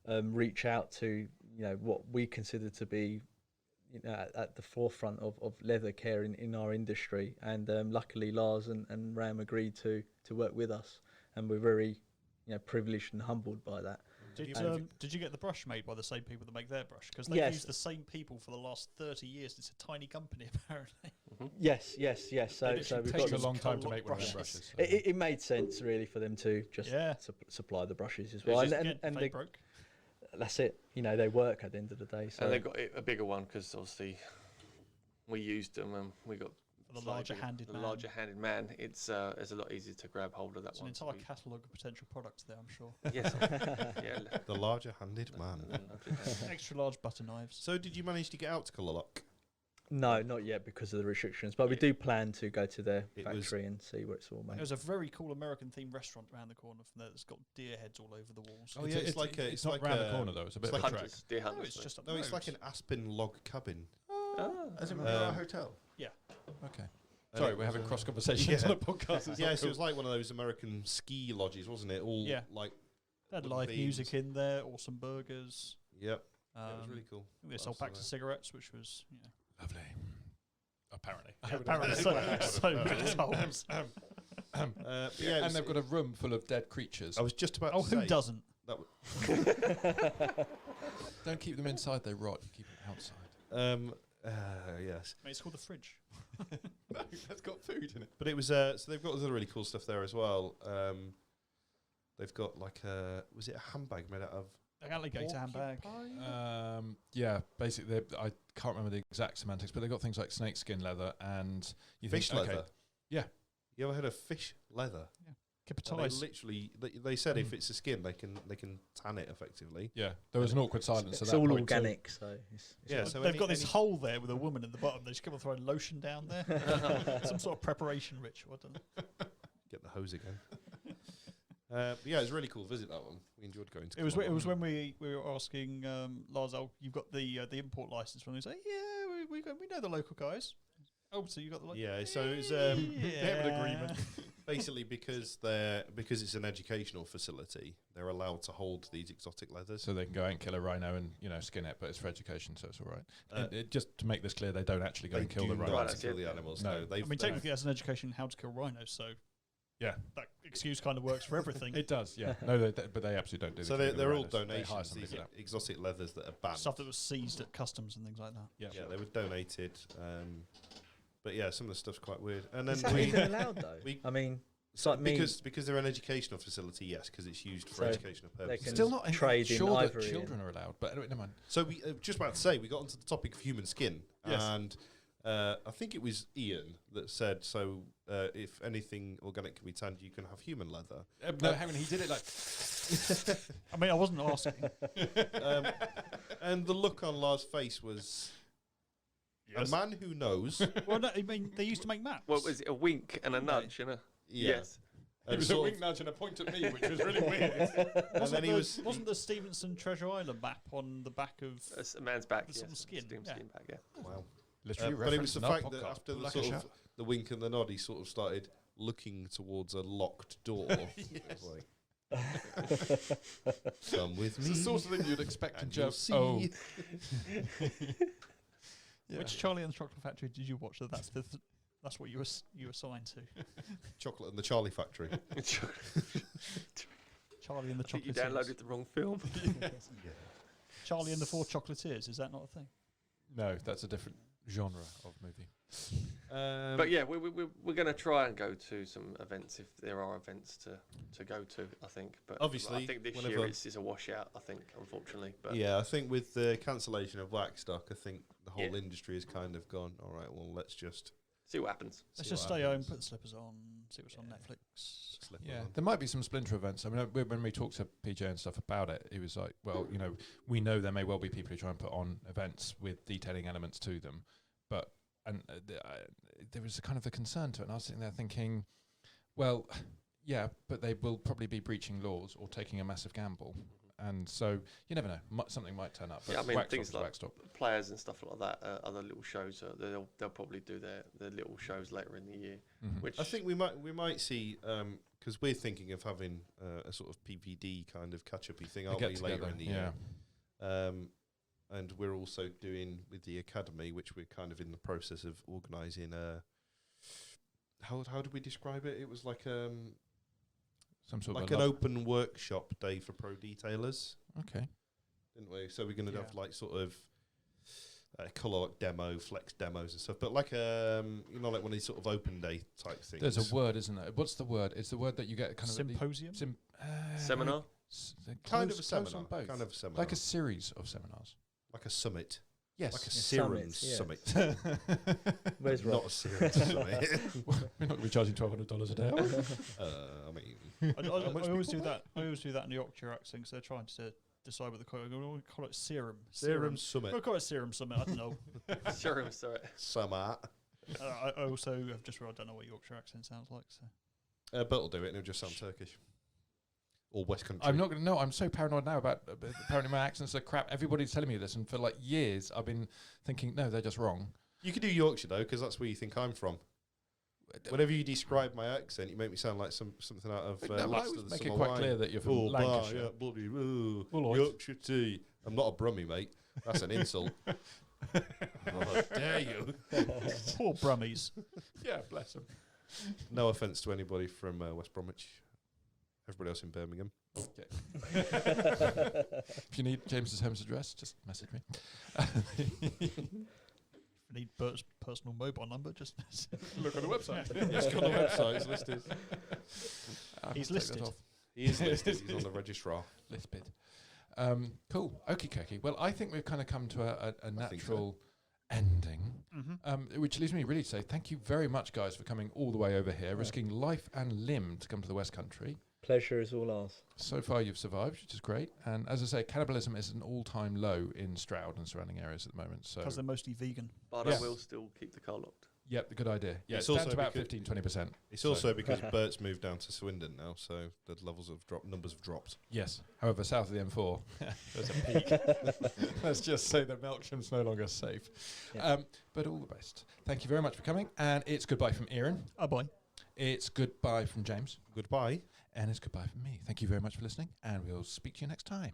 reach out to what we consider to be at the forefront of leather care in our industry. And luckily, Lars and Ram agreed to work with us, and we're very privileged and humbled by that. Did you get the brush made by the same people that make their brush? Because they've Yes. used the same people for the last 30 years. It's a tiny company, apparently. Yes. So literally we've It got takes a just long time to colour make one of them brushes. brushes. So. it made sense really for them to just supply the brushes as well. It's just, And again, and fake they, broke. that's it. They work at the end of the day. So And they've got a bigger one because obviously we used them and we got For the slightly larger-handed bigger. man. The larger-handed man. It's a lot easier to grab hold of that It's an one. entire catalogue of potential products there, I'm sure. Yes. Yeah. The larger-handed man. Extra large butter knives. So did you manage to get out to Colour Lock? no, not yet because of the restrictions. But we do plan to go to their It was- factory and see where it's all made. There's a very cool American-themed restaurant around the corner from there that's got deer heads all over the walls. Oh, yeah, it's like it's not round the corner though. It's a bit it's of like a trek. Hunters, deer No, hunters. it's just up No, the it's road. like an aspen log cabin. As in a hotel. Yeah. Okay. And Sorry, it we're was, having cross conversations yeah. on a podcast. It's Yeah, not so it cool. was like one of those American ski lodges, wasn't it? All Yeah. like, They had wooden live beams. music in there, awesome burgers. yep. Yeah, it was really cool. I think they What sold else was packs of there? cigarettes, which was, Lovely. Apparently. apparently so good times. But yeah, it And was- they've got a room full of dead creatures. I was just about Oh, to say. who doesn't? That w- Don't keep them inside, they rot. You keep them outside. yes. Mate, it's called the fridge. No, that's got food in it. But it was, so they've got other really cool stuff there as well. They've got like was it a handbag made out of An alligator handbag. Yeah, basically, I can't remember the exact semantics, but they've got things like snakeskin leather and you fish think, leather? okay, yeah. You ever heard of fish leather? And they Capitize. literally, they said if it's a skin, they can tan it effectively. Yeah, there was an awkward silence. It's at that all point, so- organic, so it's Yeah, fine. so They've any- got this any- hole there with a woman at the bottom. They just keep on throwing lotion down there. Some sort of preparation ritual. I don't know. Get the hose again. But yeah, it was a really cool visit, that one. We enjoyed going to It was Colour it was Lock. when we were asking Lars, oh, you've got the import license from. He's like, yeah, we know the local guys. Oh, so you got the Yeah, so it's yeah. They have an agreement. basically because it's an educational facility, they're allowed to hold these exotic leathers. So they can go out and kill a rhino and skin it, but it's for education, so it's all right. Uh, And just to make this clear, they don't actually go they and kill do the not rhino. Right, kill that's the it. animals. No. No, they've, I mean, technically, as an education, how to kill rhinos. So Yeah, that excuse kind of works for everything. it does. Yeah, no, but they absolutely don't do. so the killing of they're all rhinos. They hire donations. somebody These for that. exotic leathers that are banned. Stuff that was seized at customs and things like that. Yeah, Yeah, they were donated. But yeah, some of the stuff's quite weird. And then Is that we, even allowed though? we- I mean, it's like me. because they're an educational facility, yes, because it's used for So educational they purposes. can Still not trade in sure that ivory children are allowed, but anyway, never mind. So we just about to say we got onto the topic of human skin, Yes. and I think it was Ian that said, so if anything organic can be tanned, you can have human leather. No, hang on, he did it like. I mean, I wasn't asking. And the look on Lars' face was Yes. a man who knows. Well, no, I mean, they used to make maps. What was it? A wink and a nudge, Yeah. Yes. It And was a sort wink of- nudge and a point at me, which was really weird. and then he was. Wasn't the Stevenson Treasure Island map on the back of? A man's back. The Yes. sort of skin, Steam yeah. skin back. Yeah. Wow. Literally, But it was the fact that podcast. after the Like sort a of the wink and the nod, he sort of started looking towards a locked door. It was like, come with It's me. the sort of thing you'd expect in and you'll Jeff. see. Oh, yeah. Which Charlie and the Chocolate Factory did you watch? That's what you were assigned to. Chocolate and the Charlie Factory. Charlie and the I think you Chocolatiers. downloaded the wrong film. Charlie and the Four Chocolatiers. Is that not a thing? No, that's a different genre of movie. But yeah, we're going to try and go to some events if there are events to go to. I think, but Obviously, I think this whenever- year it's a washout. I think, unfortunately, but Yeah, I think with the cancellation of Blackstock, I think the whole Yeah. industry has kind of gone, all right, well, let's just see what happens. Let's see just what stay home, happens. put the slippers on, see what's on Netflix. slip Yeah, on. there might be some splinter events. I mean, when we talked to PJ and stuff about it, he was like, well, we know there may well be people who try and put on events with detailing elements to them, but there was a kind of a concern to it, and I was sitting there thinking, well, yeah, but they will probably be breaching laws or taking a massive gamble. and so you never know, something might turn up. But Yeah, I mean, wax things stop is like wax stop. players and stuff like that, other little shows, they'll probably do their little shows later in the year. Mhm. Which I think we might see, because we're thinking of having a sort of PVD kind of catch-up-y thing, A aren't get we, later together, in the yeah. year? And we're also doing with the academy, which we're kind of in the process of organising. How did we describe it? It was like Some sort like of an open workshop day for pro detailers, Okay. didn't we? So we're going to Yeah. have like sort of colour lock demo, flex demos and stuff, but like like one of these sort of open day type things. There's a word, isn't there? What's the word? It's the word that you get kind of at the Symposium. seminar. kind of a close seminar, on both. kind of a seminar, Like a series of seminars. like a summit, Yes. like a summit, serum yes. summit, Where's not Rob? a serum summit. We're not going to be charging $1,200 a day, are we? I mean, I always do that. I always do that in the Yorkshire accent because they're trying to decide what they call it. We call it serum. serum summit, We'll call it serum something. I don't know. Sure, sorry. summer. I also have just realised I don't know what Yorkshire accent sounds like. So But we'll do it, and it'll just sound Turkish or West Country. I'm not going to know. I'm so paranoid now about apparently my accents are crap. Everybody's telling me this, and for like years I've been thinking, no, they're just wrong. You could do Yorkshire though, because that's where you think I'm from. Whenever you describe my accent, you make me sound like something out of No, but I Last always of the make it Summer quite Wine. clear that you're from Oh, Lancashire. yeah, bloody, ooh, All right. Yorkshire tea. I'm not a Brummie, mate. That's an insult. How dare you? poor Brummies. Yeah, bless them. No offence to anybody from West Bromwich. Everybody else in Birmingham. If you need James's home's address, just message me. If you need Bert's personal mobile number, just Look on the website. It's got on the website. It's listed. He's Take that listed. off. He is listed. He's on the registrar. Listed. Cool. Okie dokie. Well, I think we've kind of come to a think so. natural ending, Mm-hmm. which leaves me really to say thank you very much, guys, for coming all the way over here, risking life and limb to come to the West Country. Pleasure is all ours. So far, you've survived, which is great. And as I say, cannibalism is an all-time low in Stroud and surrounding areas at the moment. So, Because they're mostly vegan. But Yes. I will still keep the car locked. yep, good idea. Yeah, It's it's down also to about because- 15-20%. It's So- also because Bert's moved down to Swindon now, so the levels of numbers have dropped. Yes. However, south of the M4, there's a peak. Let's just say that Melksham's no longer safe. Yeah. But all the best. Thank you very much for coming. And it's goodbye from Aaron. Oh boy. It's goodbye from James. Goodbye. And it's goodbye from me. Thank you very much for listening. And we'll speak to you next time.